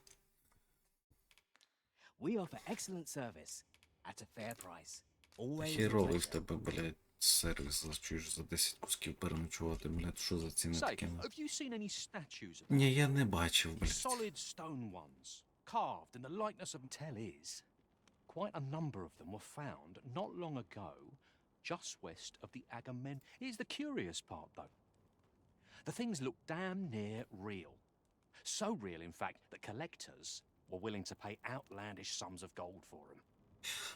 We offer excellent service at a fair price. Always a Херовий в pleasure. тебе, блядь, сервіс, чуєш, за 10 кусків переночувати, блядь, що за ціни Say, такі? have you seen any statues of Ні, я не бачив, блядь. solid stone ones, carved in the likeness of tell is? Quite a number of them were found not long ago, just west of the Agamemnon. Here's the curious part, though. The things look damn near real. So real, in fact, that collectors were willing to pay outlandish sums of gold for them.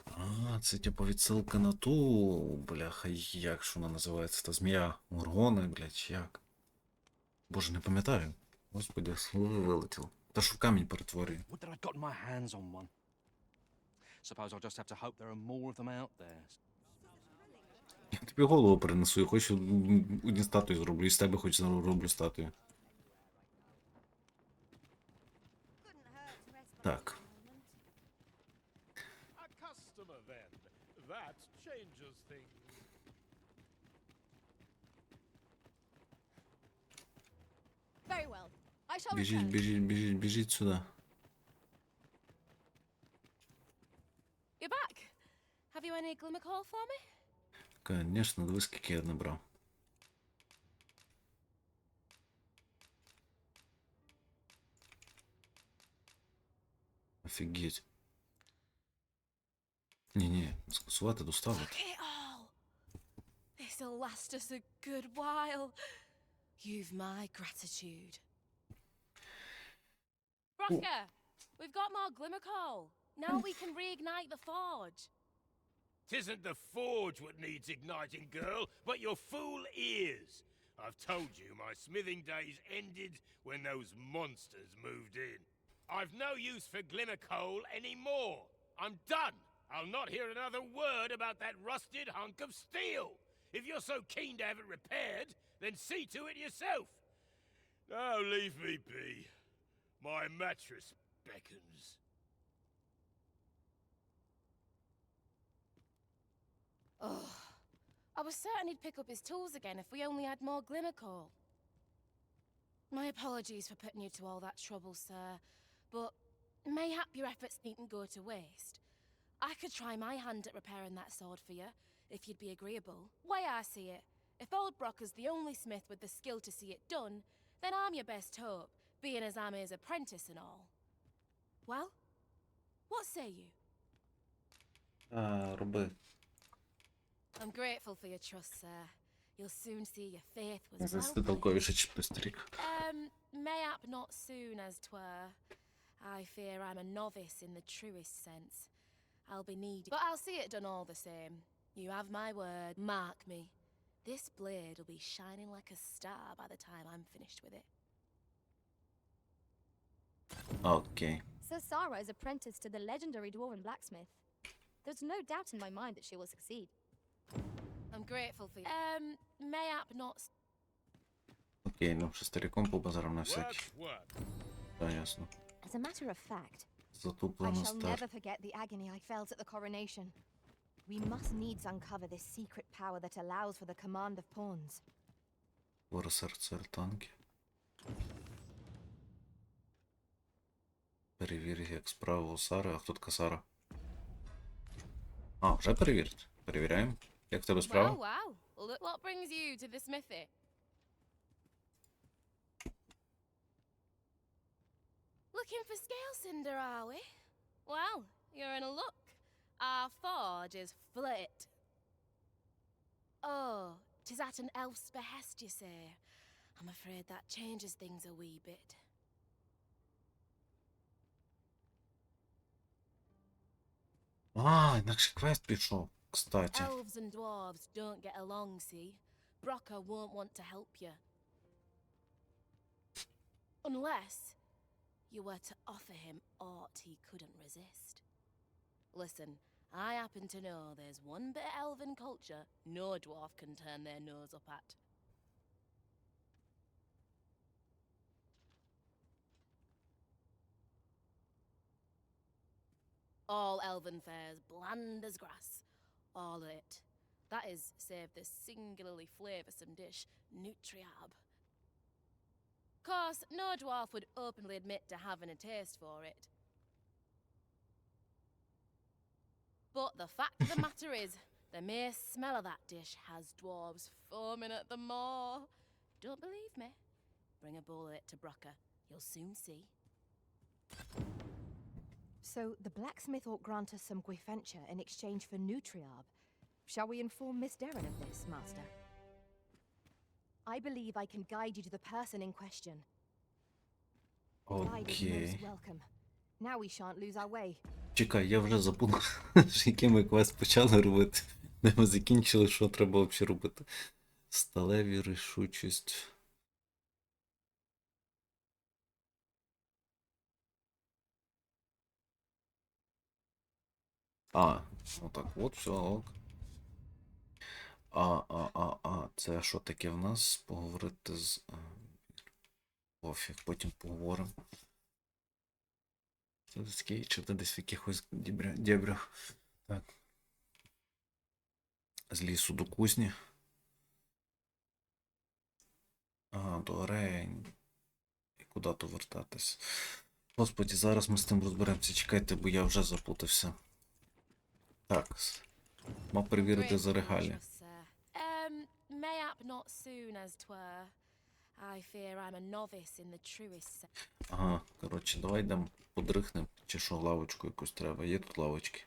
А, це типу відсилка на ту, бляха, як ж вона називається, та змія, горгони, блядь, чи як? Боже, не пам'ятаю. Господи, слово вилетіло. Та що в камінь перетворює. Would that I'd gotten my hands on one. Suppose I'll just have to hope there are more of them out there. Я тобі голову перенесу, я хочу одні статую зроблю, і з тебе хоч зроблю статую. Так. A customer, then. That changes things. Very well. I shall Біжіть, return. біжіть, біжіть, біжіть сюди. You're back. Have you any glimmer call for me? Конечно, диви, скільки я набрав. Офігеть. Ні-ні, скасувати, доставити. Look it all. This'll last us a good while. You've my gratitude. Brocker, we've got more glimmer coal. Now we can reignite the forge. Tisn't the forge what needs igniting, girl, but your fool ears. I've told you my smithing days ended when those monsters moved in. I've no use for glimmer coal anymore. I'm done. I'll not hear another word about that rusted hunk of steel. If you're so keen to have it repaired, then see to it yourself. Now leave me be. My mattress beckons. Oh, I was certain he'd pick up his tools again if we only had more glimmer coal. My apologies for putting you to all that trouble, sir, but mayhap your efforts needn't go to waste. I could try my hand at repairing that sword for you, if you'd be agreeable. Way I see it, if old Brocker's the only smith with the skill to see it done, then I'm your best hope, being as I'm his apprentice and all. Well, what say you? Роби. I'm grateful for your trust, sir. You'll soon see your faith was well Звести placed. толковіше, чи той старик. Mayhap not soon as 'twere. I fear I'm a novice in the truest sense. I'll be needy, but I'll see it done all the same. You have my word. Mark me. This blade will be shining like a star by the time I'm finished with it. Окей. Sir Sarah is apprenticed to the legendary dwarven blacksmith. There's no doubt in my mind that she will succeed. I'm grateful for you. Mayhap not. Окей, ну, ще стариком побазаром на всякий. Work's work. Та, ясно. As a matter of fact, I Затуплено shall стар. never forget the agony I felt at the coronation. We must needs uncover this secret power that allows for the command of pawns. РСР танки. Перевір, як справа у Сари. А хто така Сара? А, вже перевірити. Перевіряємо. Як в тебе Wow, справа? wow. Look what brings you to the smithy. Looking for scale cinder, are we? Well, you're in a luck. Our forge is flit. Oh, 'tis at an elf's behest, you say. I'm afraid that changes things a wee bit. А, інакше квест пішов, кстати. Elves and dwarves don't get along, see? Brocker won't want to help you. Unless you were to offer him aught he couldn't resist. Listen, I happen to know there's one bit of elven culture no dwarf can turn their nose up at. All elven fare's bland as grass. All of it. That is, save the singularly flavoursome dish, Nutriab. Course, no dwarf would openly admit to having a taste for it. But the fact of the matter is, the mere smell of that dish has dwarves foaming at the maw. Don't believe me? Bring a bowl of it to Brocker. You'll soon see. So the blacksmith ought grant us some Gwyfenture in exchange for Nutriarb. Shall we inform Miss Derrin of this, Master? I believe I can guide you to the person in question. The guide is most Окей. welcome. Now we shan't lose our way. Чекай, я вже забув, який ми квест почали робити. Де ми закінчили, що треба взагалі робити. Сталеві рішучість. А, отак, от, все, ок. Це що таке в нас? Поговорити з... Пофіг, потім поговоримо. Це десь чи десь в якихось дебрях. Так. З лісу до кузні. До арень. І куди то вертатись? Господи, зараз ми з тим розберемося. Чекайте, бо я вже заплутався. Так. Мав перевірити за регалі. Mayhap not soon as 'twere. I fear I'm a novice in the truest. Ага, коротше, давай йдемо подрихнемо. Чи що, лавочку якусь треба? Є тут лавочки?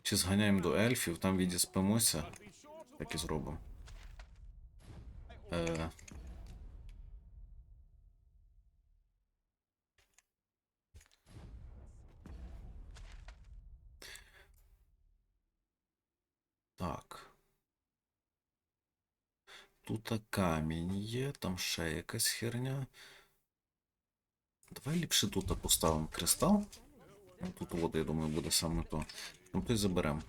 Чи зганяємо до ельфів, там відіспимося. Так і зробимо. Так. Тут камінь є, там ще якась херня. Давай ліпше тут поставимо кристал. Тут води, я думаю, буде саме то. Там то й заберемо.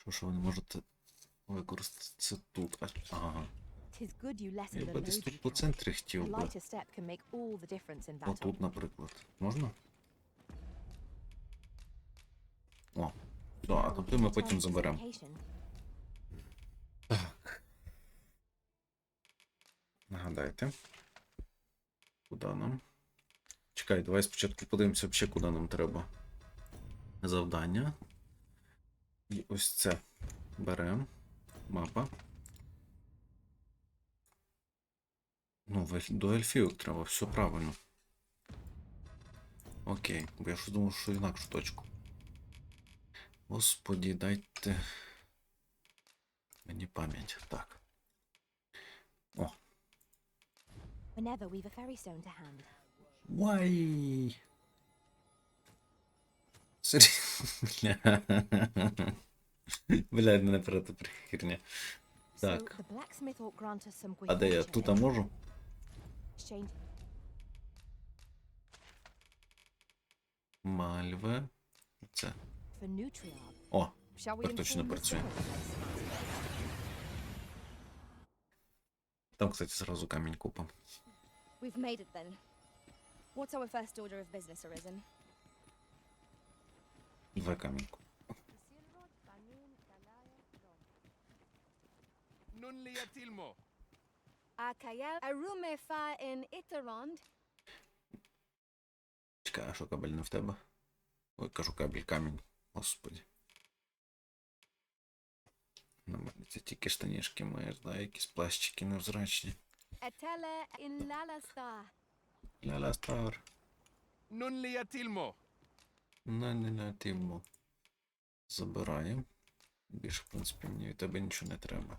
Що ви не можете використати це тут? Ага. Я би десь тут по центрі хотів би. Отут, наприклад. Можна? О, да, а тобто ми потім заберемо. Так. Нагадайте. Куди нам? Чекай, давай спочатку подивимося взагалі, куди нам треба. Завдання. І ось це. Беремо. Мапа. Ну, до ельфівок треба, все правильно. Окей, бо я ж думав, що інакшу точку. Господі, дайте мені пам'ять. Так. О. Вай! Серйозно? Блядь, мене перед херня. Так. А де я? Тут можу? Мальве. Це. О, тепер точно працює. Там, кстати, зразу камінь купом. We've made it then. What's our first order of business, Arisen? Два каміньку. Чекай, а що кабель не в тебе? Ой, кажу кабель, камінь. Господи. На мене це тільки штанішки маєш, да, якісь плащики невзрачні. Ляластар. Нонліатільмо. Забираємо. Більше, в принципі, мені від тебе нічого не треба.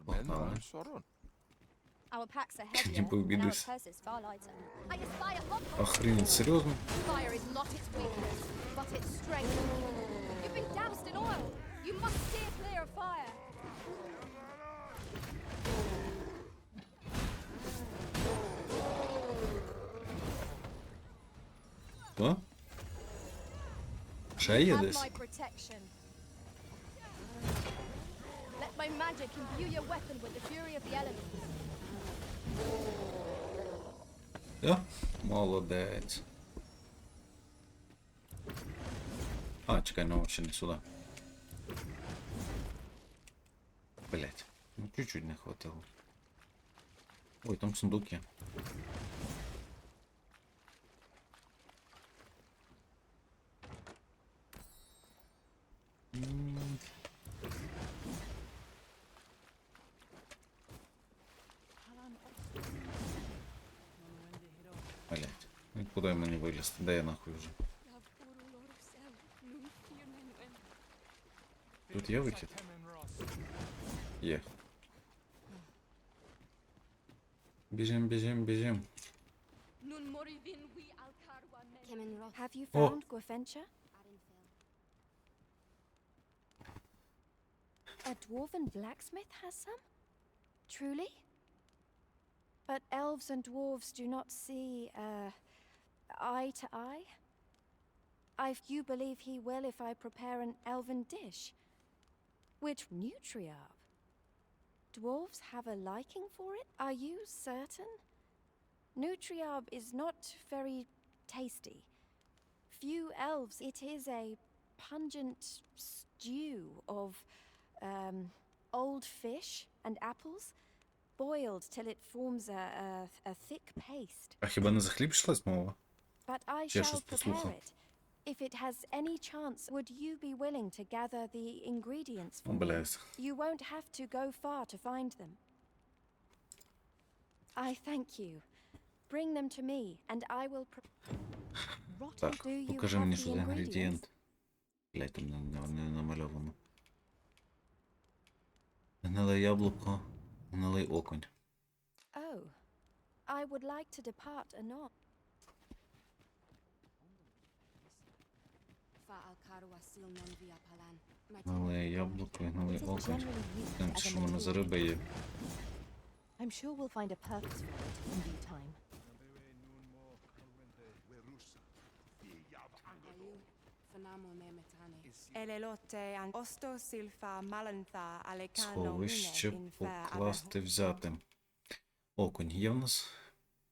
Погнали. Our packs are heavier, and our purses far lighter. I espy a hot Охренеть, серйозно? fire is not its weakness, but its strength. You've been doused in oil. You must steer clear of fire. Що? Ще є Have десь? my protection. Let my magic imbue your weapon with the fury of the elements. Молодець. А, чекай, ну ще не сюди. Блять, ну чуть-чуть не хватило. Ой, там сундук є. Блять. куди мені вилізти? Де я нахуй вже? Тут є вихід? Є. Біжим, біжим, біжим. Have you Oh. found Gwefencha? A dwarven blacksmith has some? Truly? But elves and dwarves do not see, eye to eye? You believe he will if I prepare an elven dish? Which nutriarb? Dwarves have a liking for it? Are you certain? Nutriarb is not very tasty. Few elves, it is a pungent stew of old fish and apples, boiled till it forms a thick paste. А хіба не за хліб йшлась мова? But I Чи я shall щось prepare послухав? it. If it has any chance, would you be willing to gather the ingredients for О, me? блядь. You won't have to go far to find them. I thank you. Bring them to me, and I will Так, Do you покажи have мені, the що за ingredients? інгредієнт. Блядь, там не намальовано. Гниле яблуко, гнилий окунь. Oh, I would like to depart anon. Гниле яблуко і гнилий It is окунь. generally used Там as a що в мене за medicine. риба є. I'm sure we'll find a purpose for it in due time. Сховище покласти, взяти. Окунь є в нас.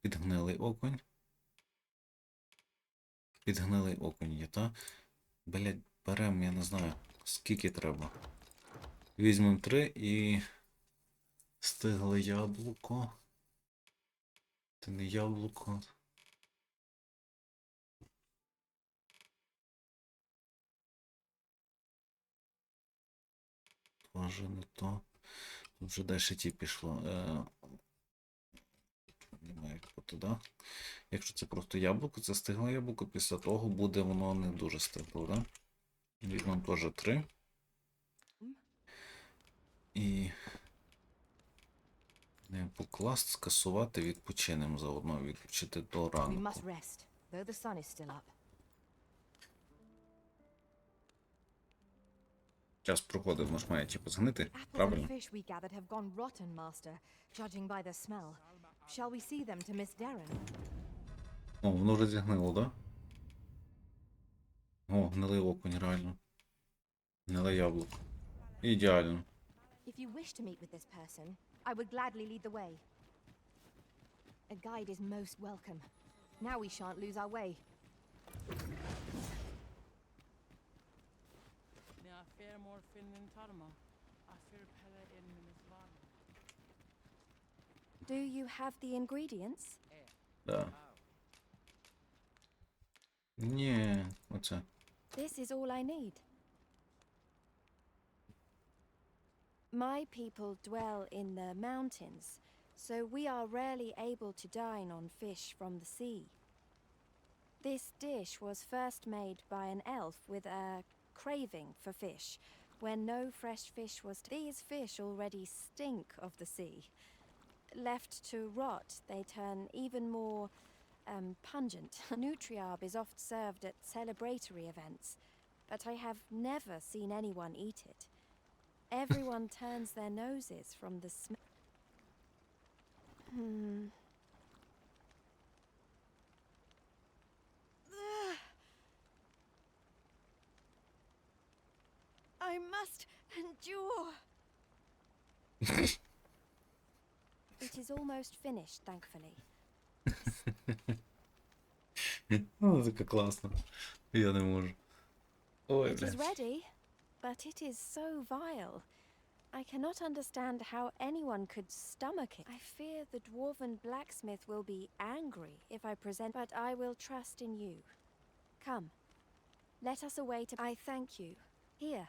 Підгнилий окунь. Підгнилий окунь є, та? Блядь, беремо, я не знаю, скільки треба. Візьмемо 3 і... Стигле яблуко. Це не яблуко. Тоже не то. Тут вже далі ті пішло. Немає туди. Якщо це просто яблуко, це стигле яблуко, після того буде воно не дуже стигло, да? Візьмемо теж 3. І не покласти, скасувати, відпочинемо заодно, відпочити до We ранку. must rest, though the sun is still up. Час проходить, може має типу згнити, Apples and правильно? fish we gathered have gone rotten, master, judging by the smell. Shall we see them to Miss Darren? О, воно вже зігнило, да? О, гнилий окунь, реально. Гниле яблуко. Ідеально. If you wish to meet with this person, I would gladly lead the way. A guide is most welcome. Now we shan't lose our way. Do you have the ingredients? Да. Ні, оце. This is all I need. My people dwell in the mountains, so we are rarely able to dine on fish from the sea. This dish was first made by an elf with a craving for fish, when no fresh fish was. These fish already stink of the sea. Left to rot, they turn even more pungent. Nutriarb is oft served at celebratory events, but I have never seen anyone eat it. Everyone turns their noses from the smell. I must endure. It is almost finished, thankfully. О, така класна. Я не можу. Ой, It is блядь. ready, but it is so vile. I cannot understand how anyone could stomach it. I fear the dwarven blacksmith will be angry if I present, but I will trust in you. Come, let us await. I thank you. Here,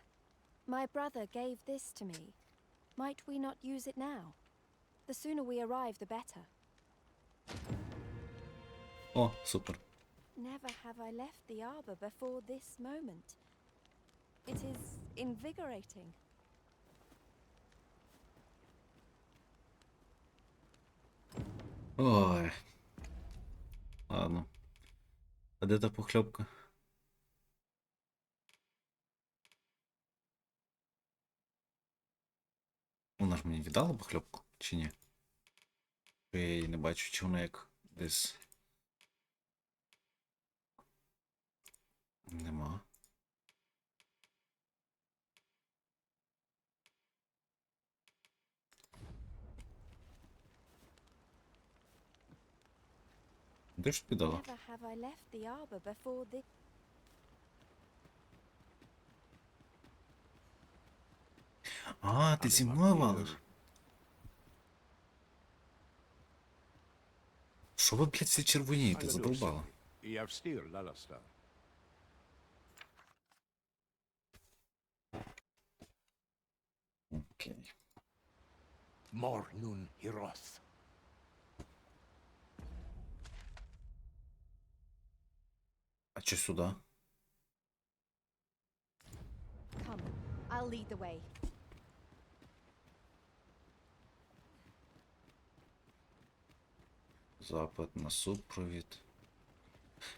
my brother gave this to me. Might we not use it now? The sooner we arrive, the better. О, супер. Never have I left the arbor before this moment. It is invigorating. Ой. Ладно. А де та похльопка? Вона ж мені віддала похльопку, чи ні? Я її не бачу, чи вона як десь... Нема. Де ж піддала? Never have I left the arbor before this. А, ти зі мною валиш? Що ви, блядь, всі червонієте, задовбало? Я встиг, Лаласта. Окей. Морнун Хіроth. А чо сюди? Come, I'll lead the way. Запит на супровід.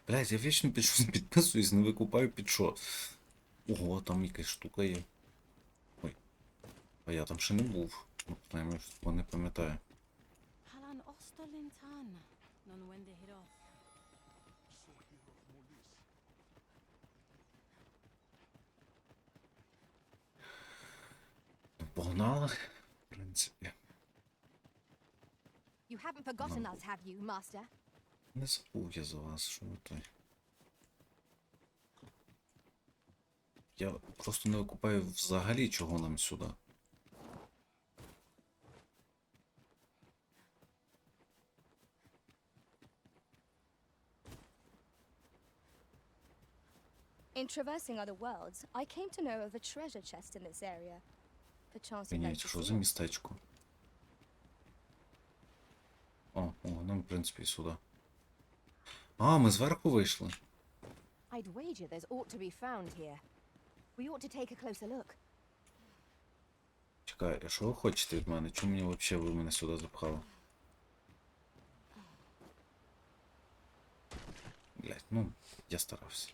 Блядь, я вічно під щось підписуюсь, не викупаю під що. Ого, там якась штука є. Ой. А я там ще не був. Ну, принаймні, що не пам'ятаю. Halan Ostolintan. Non wende Hiroth. Ну, погнали, в принципі. You haven't forgotten us, have you, Master? Не забув я за вас, що ви той. Я просто не викупаю взагалі, чого нам сюди. In traversing other worlds, I came to know of a treasure chest in this area. Perchance you'd like Міняється, to що see за it. містечко? О, нам, в принципі, і сюди. А, ми зверху вийшли. I'd wager there's ought to be found here. We ought to take a closer look. Чекай, а що ви хочете від мене? Чому мені взагалі ви мене сюди запхали? Блять, ну, я старався.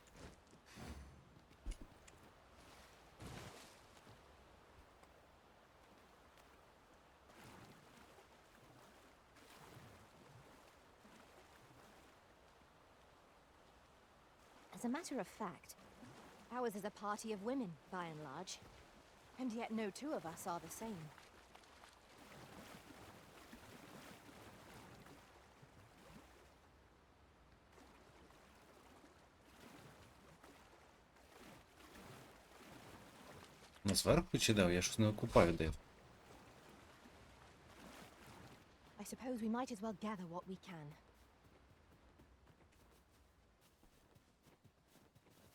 As a matter of fact, ours is a party of women, by and large. And yet no two of us are the same. На зверху чи де? Я щось не окупаю де. I suppose we might as well gather what we can.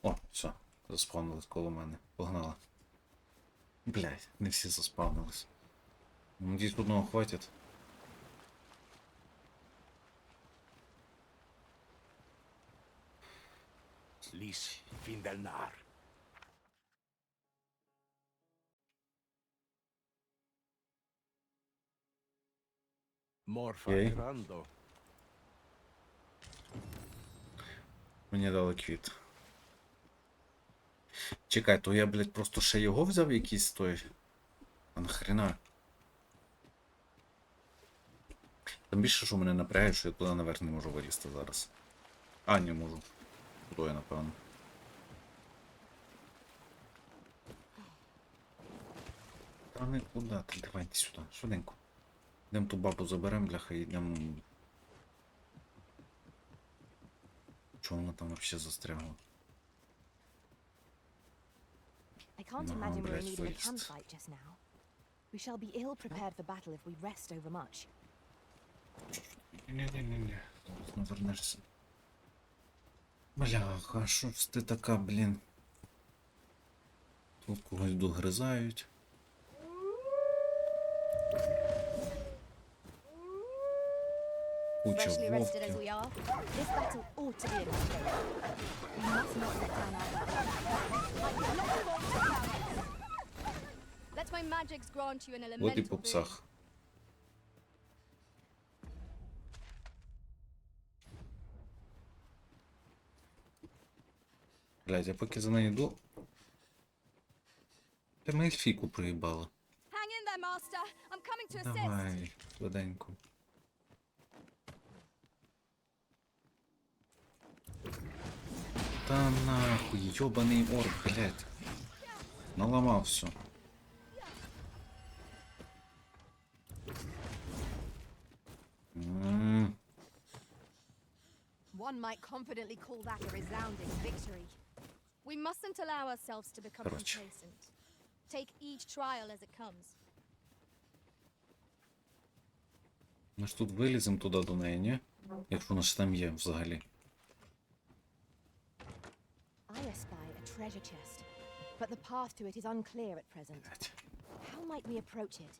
О, все, заспавнились коло мене. Погнали. Блять, не всі заспавнились. Надіюсь, одного хватить. Ліс Фіндельнар. Морфа Окей. Грандо. Мені дали квіт. Чекай, то я, блядь, просто ще його взяв якийсь той. А нахрена? Там більше, що мене напрягає, що я туди наверх не можу вилізти зараз. А, не можу. Туди я, напевно. Та не куди ти, давайте сюди, швиденько. Йдемо ту бабу заберемо, бляха, і йдемо. Чого вона там взагалі застрягла? I can't No, imagine we're in let's need of a waste. campsite just now. We shall be ill prepared for battle if we rest overmuch. Ні-ні-ні-ні, зараз не вернешся. Бляха, що ж ти така, блін? Тут когось догризають. Куча Freshly rested as вовків. we are, this battle ought to be a victory. We must not let down our guard. Let my magics grant you an От і elemental по boon. псах. Блядь, я поки за нею йду. Та ми ельфійку проїбали. Hang in there, master. I'm coming to assist. Давай, швиденько. Та нахуй, йобаний орк, блядь. Наламав все. One might confidently call that a resounding victory. We mustn't allow ourselves to become Короче. complacent. Take each trial as it comes. Ми ж тут виліземо туди до неї, ні? Якщо вона ж там є взагалі. I espy a treasure chest, but the path to it is unclear at present. Блядь. How might we approach it?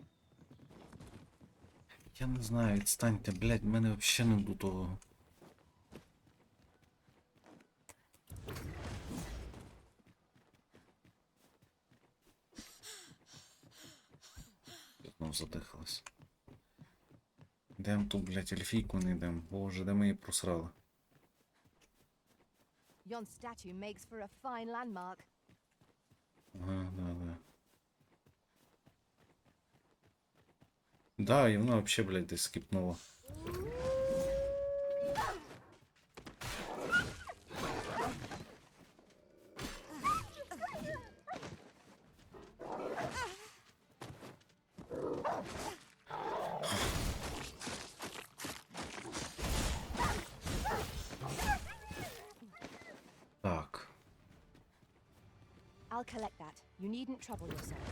Я не знаю, відстаньте, блядь, в мене взагалі не до того. Знов задихалась. Йдем ту, блядь, ельфійку не йдем. Боже, де ми її просрали? Yon statue makes for a fine landmark. Ага, да. Да, і вона взагалі, блядь, десь скіпнула. Так. I'll collect that. You needn't trouble yourself.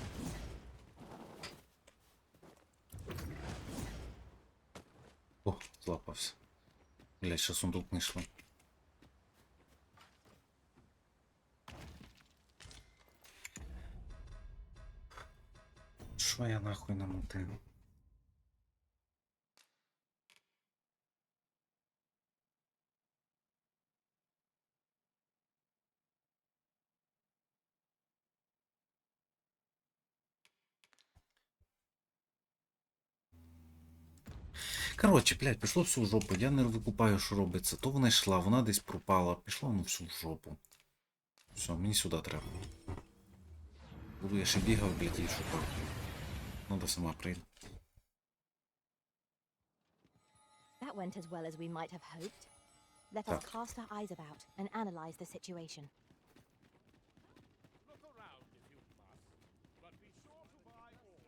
О, злапався. Блядь, ще сундук не йшло. Що я нахуй намотив? Коротше, блядь, пішло все в жопу. Я не викупаю, що робиться. То вона йшла, вона десь пропала. Пішло воно все в жопу. Все, мені сюди треба. Буду я ще бігав, блядь, і шукав. Ну, да сама прийде. That went as well as we might have hoped. Let us cast our eyes about and analyze the situation. Look around if you must, but be sure to buy all.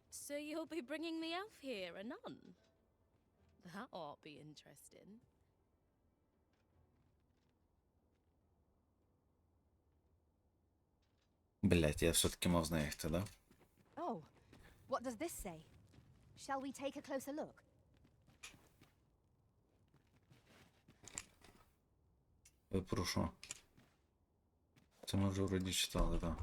So you'll be bringing the elf here, a nun? That ought be interesting. Блядь, я все-таки мав знайти, да? Oh, what does this say? Shall we take a closer look? Ви про що? Це ми вже вроді читали, да.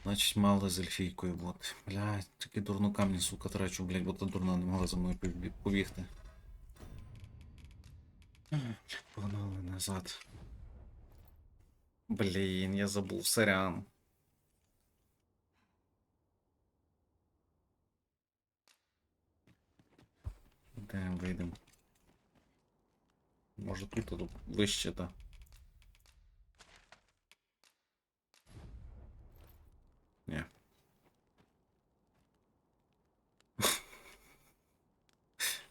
Значить, мало з ельфійкою бути. Блядь, такі дурну камні, сука, трачу, блядь, бо та дурна не могла за мною побігти. Погнали назад. Блін, я забув, сорян. Де вийдемо? Може тут вище, так. Ні.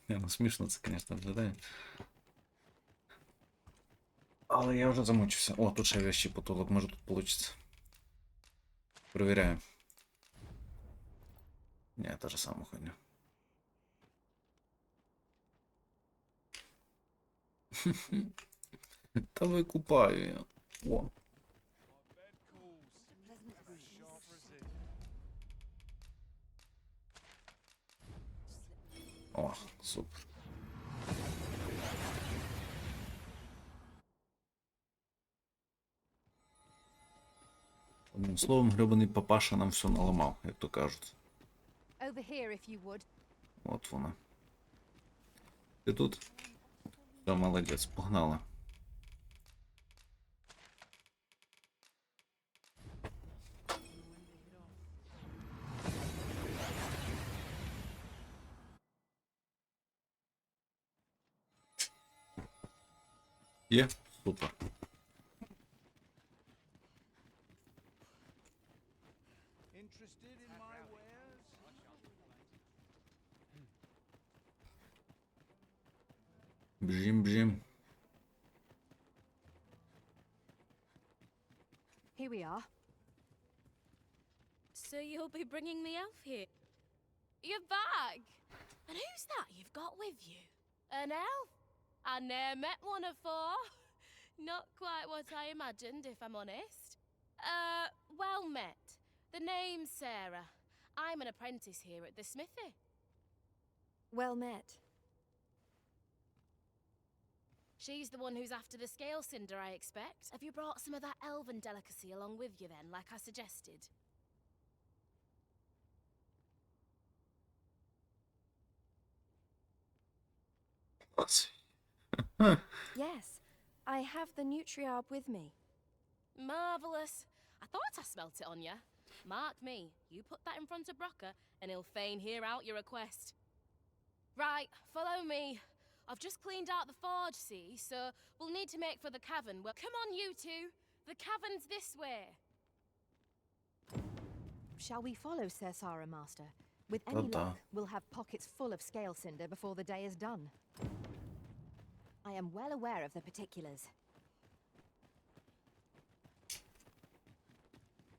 Ну смішно це, звісно, виглядає. Але я вже замучився. О, тут ще вещий потолок, може тут вийде. Перевіряю. Ні, та ж сама хуйня. Та викупаю я. О. О, супер. Словом, гребаний папаша нам все наламав, як то кажуть. Over here, if you would. От вона. Ти тут? Все, молодець, погнала. Є? Супер. Бжім. Here we are. So you'll be bringing the elf here? You're back! And who's that you've got with you? An elf? I ne'er met one afore. Not quite what I imagined, if I'm honest. Well met. The name's Sarah. I'm an apprentice here at the smithy. Well met. She's the one who's after the scale cinder, I expect. Have you brought some of that elven delicacy along with you then, like I suggested? Yes, I have the Nutriarb with me. Marvellous. I thought I smelt it on you. Mark me, you put that in front of Brocker and he'll fain hear out your request. Right, follow me. I've just cleaned out the forge, see, so we'll need to make for the cavern. Well, come on, you two. The cavern's this way. Shall we follow Sir Sarah, Master? With any luck, we'll have pockets full of scale cinder before the day is done. I am well aware of the particulars.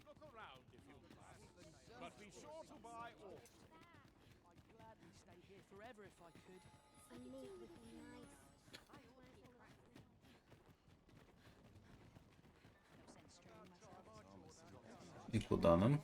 Look around if you like, but be sure to buy all. I'd gladly stay here forever if I could. І куди нам?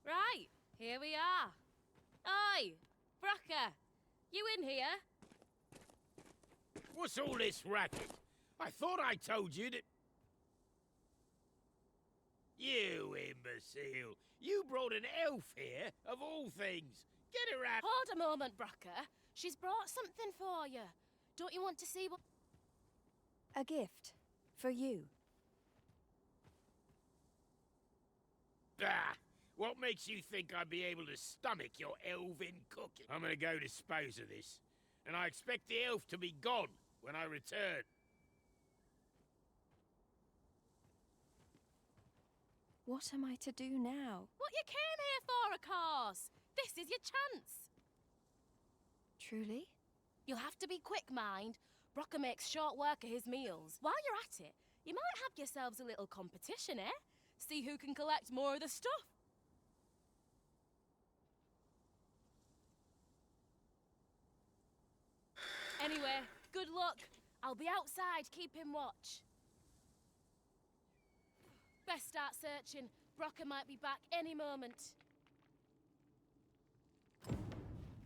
Right, here we are. Oi, Brocker, you in here? What's all this racket? I thought I told you that... You imbecile! You brought an elf here, of all things. Get her out! Hold a moment, Brocker. She's brought something for you. Don't you want to see what... A gift. For you. Bah! What makes you think I'd be able to stomach your elven cooking? I'm gonna go dispose of this, and I expect the elf to be gone when I return. What am I to do now? What you came here for, of course. This is your chance. Truly? You'll have to be quick, mind. Brocker makes short work of his meals. While you're at it, you might have yourselves a little competition, eh? See who can collect more of the stuff. Anyway, good luck. I'll be outside keeping watch. Best start searching. Brocker might be back any moment.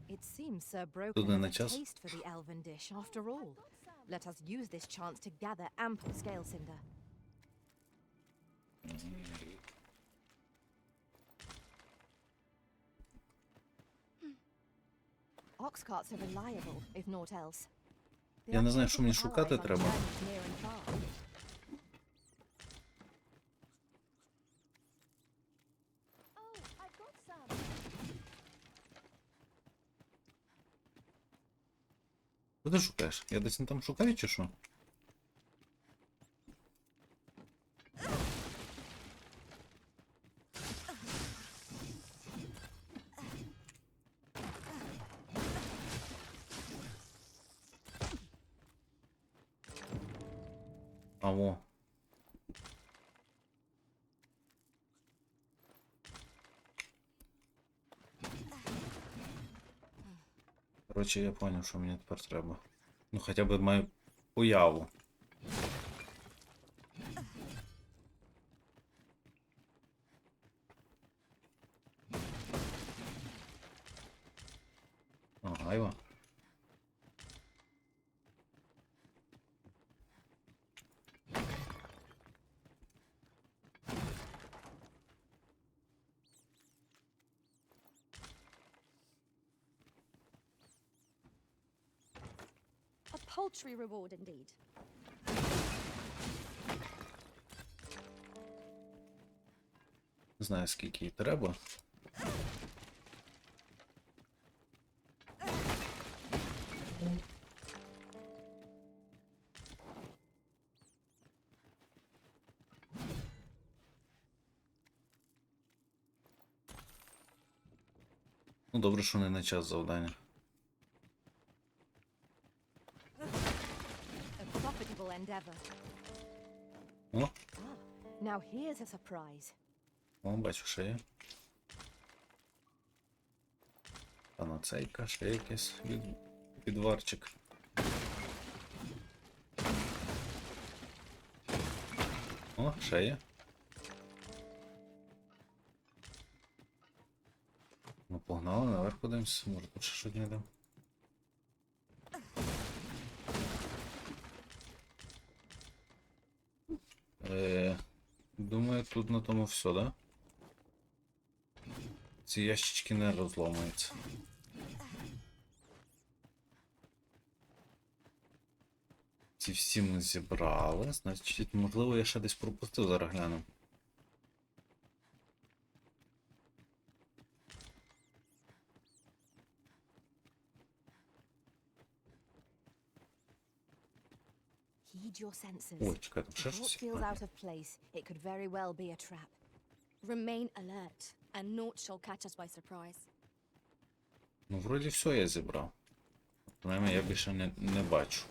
It seems Sir Broken Тут не has a час. taste for the elven dish after all. Let us use this chance to gather ample scale cinder. Ox carts are reliable, if naught else. They Я are не знаю, що мені terrific шукати allies on треба. journeys near and far. Oh, I've got some. Що ти шукаєш? Я десь не там шукаю чи що? Аво. Коротше, я поняв, що мені тепер треба. Ну, хоча б маю уяву. Ага, його. A paltry reward indeed. Не знаю, скільки їй треба. Ну, добре, що не на час завдання. A profitable endeavor. О, Now here's a surprise. о, бачу, ще є. Панацейка, ще якийсь підварчик. О, ще є. Ну, погнали, наверх подивимось, може тут ще щось знайдемо. Думаю, тут на тому все, да? Ці ящички не розломаються. Ці всі ми зібрали, значить, можливо, я ще десь пропустив, зараз гляну. Heed your senses. Ой, чекай, там If ще what щось. feels out of place, it could very well be a trap. Remain alert, and naught shall catch us by surprise. Ну, вроді все я зібрав. Принаймні, я більше не бачу.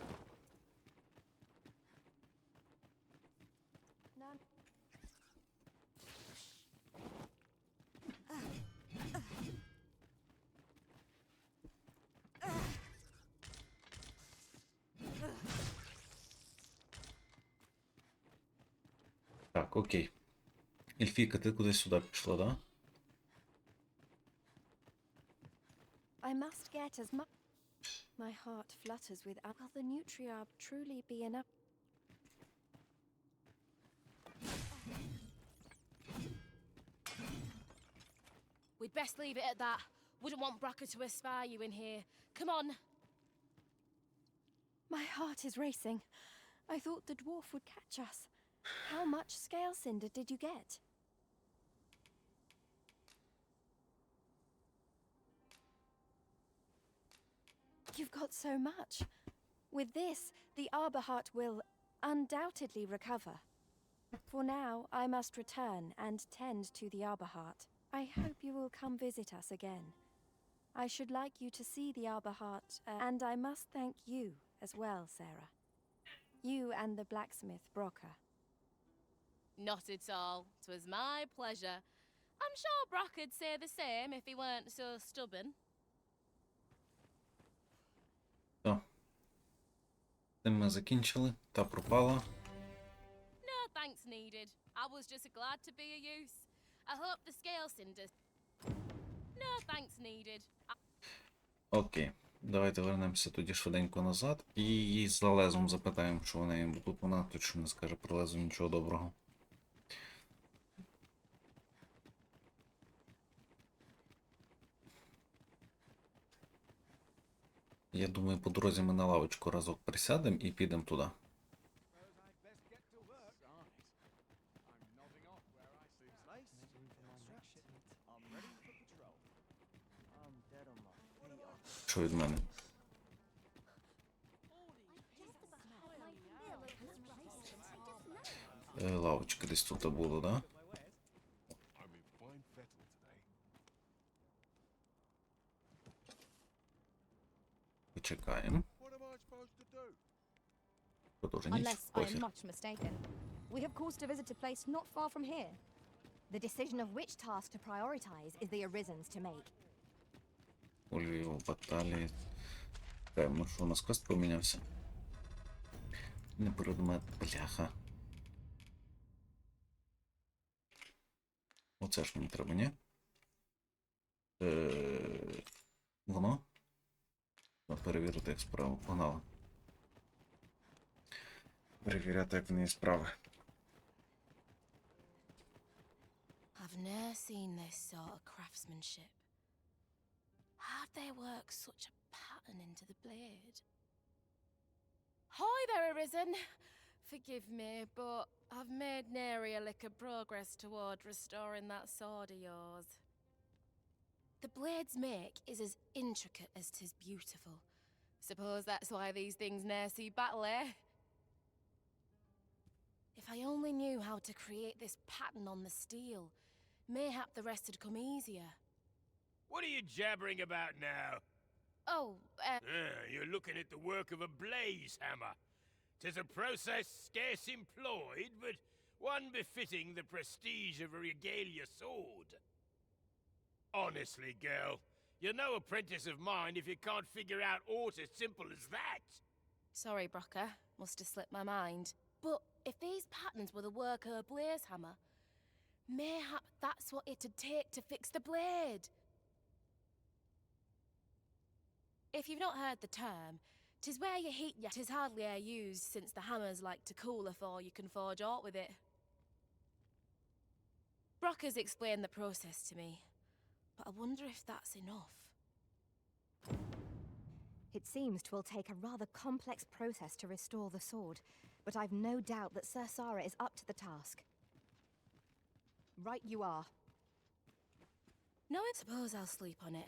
Так, окей. Ельфійка, ти кудись сюди пішла, да? I must get as much. My heart flutters with. Will the nutriarb truly be enough? We'd best leave it at that. Wouldn't want Bracker to espy you in here. Come on. My heart is racing. I thought the dwarf would catch us. How much scale cinder did you get? You've got so much. With this, the arbor heart will undoubtedly recover. For now, I must return and tend to the arbor heart. I hope you will come visit us again. I should like you to see the arbor heart, and I must thank you as well, Sarah. You and the blacksmith, Brocker. Not at all. 'Twas my pleasure. I'm sure Brocker'd say the same if he weren't so stubborn. То. Тим ми закінчили. Та пропала. No thanks needed. I was just glad to be of use. I hope the scale cinders. No thanks needed. Окей. Давайте вернемося тоді швиденько назад. І її за лезом запитаємо, що вона їм. Бо тут вона точно не скаже про лезо нічого доброго. Я думаю, по дорозі ми на лавочку разок присядемо і підемо туди. Що від мене? Лавочка десь тут було, да? Почекаємо. Тоже ніч, Unless I am похер. much mistaken. We have cause to visit a place not far from here. The decision of which task to prioritize is the Arisen's to make. У Львів баталії. Певно, що у нас квест помінявся. Не передумає, бляха. Оце ж мені треба, ні? Воно? Перевірити, як справа. Погнали. Перевіряти, як в неї справи. I've never seen this sort of craftsmanship. How'd they work such a pattern into the blade? Hi there, Arisen. Forgive me, but I've made nary a lick of progress toward restoring that sword of yours. The blade's make is as intricate as 'tis beautiful. Suppose that's why these things ne'er see battle, eh? If I only knew how to create this pattern on the steel, mayhap the rest would come easier. What are you jabbering about now? Oh, You're looking at the work of a blaze hammer. 'Tis a process scarce employed, but one befitting the prestige of a regalia sword. Honestly, girl, you're no apprentice of mine if you can't figure out aught as simple as that. sorry, Brocker. Must have slipped my mind. But if these patterns were the work of a blaze hammer, mayhap that's what it'd take to fix the blade. If you've not heard the term, 'tis where you heat your... 'Tis hardly e'er used, since the hammers like to cool afore you can forge aught with it. Brocker's explained the process to me, but I wonder if that's enough. It seems 'twill take a rather complex process to restore the sword, but I've no doubt that Sir Sara is up to the task. Right you are. No, I suppose I'll sleep on it.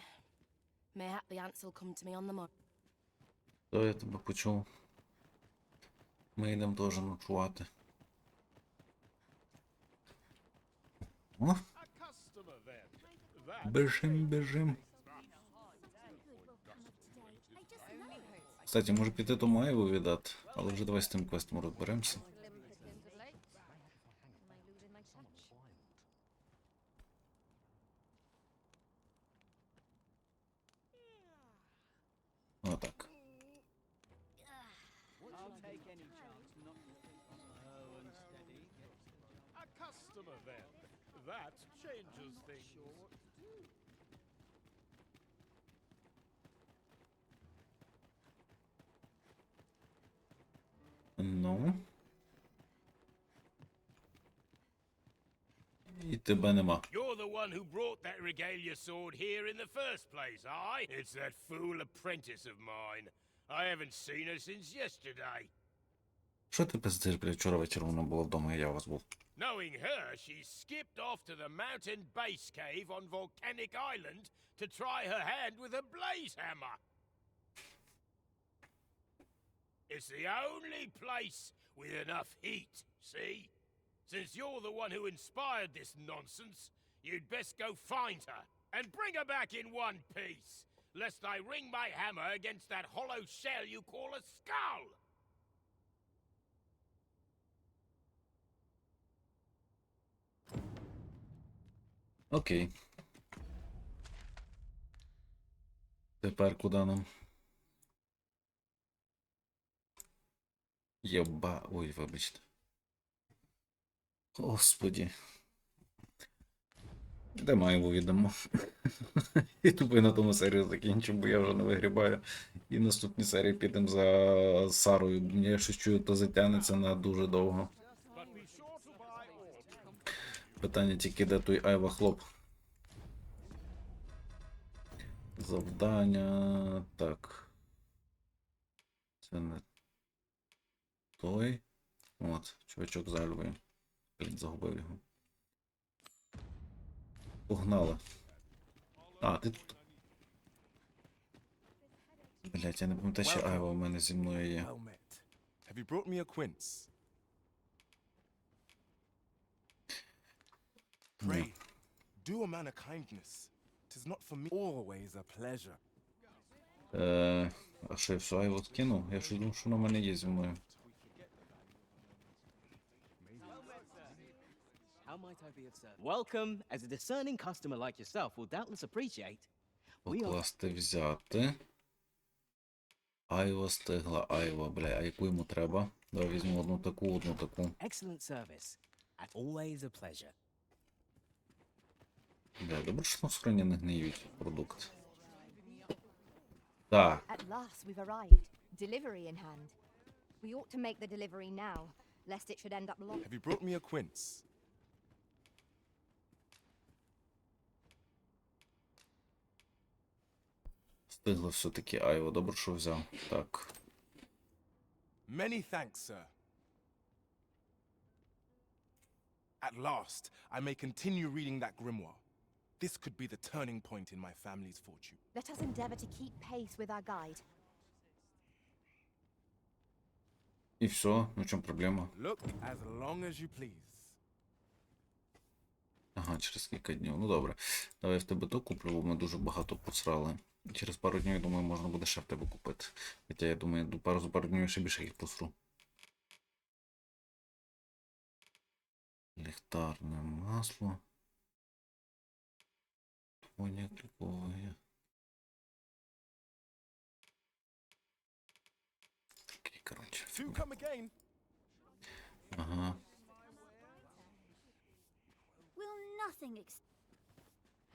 Mayhap the answer'll come to me on the morrow. То я тебе почув. Ми йдемо теж ночувати. О, A customer then. That бежим, бежим. Кстати, може піти то Маєву віддати, але вже давай з тим квестом розберемося. Отак. a customer then. That changes things. Ну. І тебе нема. You're the one who brought that regalia sword here in the first place, aye? It's that fool apprentice of mine. I haven't seen her since yesterday. Що ти пиздиш, блядь, вчора вечором вона була вдома, і я у вас був. Knowing her, she skipped off to the mountain base cave on Volcanic Island to try her hand with a blaze hammer. It's the only place with enough heat, see? Since you're the one who inspired this nonsense, you'd best go find her and bring her back in one piece, lest I ring my hammer against that hollow shell you call a skull. Окей. Тепер куди нам? Єба... Ой, вибачте. Господі. Де Маєву віддамо? І тупо на тому серію закінчу, бо я вже не вигрібаю. І в наступній серії підемо за Сарою. Я щось чую, то затягнеться на дуже довго. Питання тільки, де той Айва хлоп. Завдання... Так. Це не той. От, чувачок з Альвою. Блін, загубив його. Погнали. А, ти тут. Блять, я не пам'ятаю, що Айва в мене зі мною є. Have you brought me a quince? Pray, do a man a kindness. 'Tis not for me. Always a pleasure. А що я все Айву скинув? Я ж думав, що вона в мене є зі мною. How might I be of service? Welcome, as a discerning customer like yourself will doubtless appreciate. Покласти, взяти. Айва стигла, айва, бля, а яку йому треба? Давай візьму одну таку, одну таку. Excellent service. At always a pleasure. Бля, добре, що на схороні не гниють продукт. Так. At last we've arrived. Delivery in hand. We ought to make the delivery now, lest it should end up lost. Have you brought me a quince? Стигла все-таки айва, добре, що взяв. Так. Many thanks, sir. At last, I may continue reading that grimoire. This could be the turning point in my family's fortune. Let us endeavor to keep pace with our guide. І все, ну в чому проблема? Look as long as you please. Ага, через кілька днів. Ну добре. Давай я в тебе то куплю, бо ми дуже багато посрали. Через пару днів, я думаю, можна буде ще в тебе купити. Хоча я думаю, за пару днів я ще більше їх посру. Ліхтарне масло. Тоня клікове. Окей, коротше. Ага.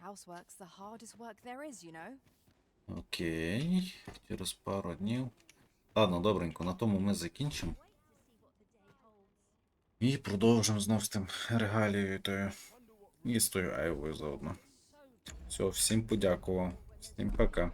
Housework's the hardest work there is, you know. Окей. Через пару днів. Ладно, добренько, на тому ми закінчимо. І продовжимо знов з тим регалією тою. І з тою айвою заодно. Все, всім подякував. Всім пока.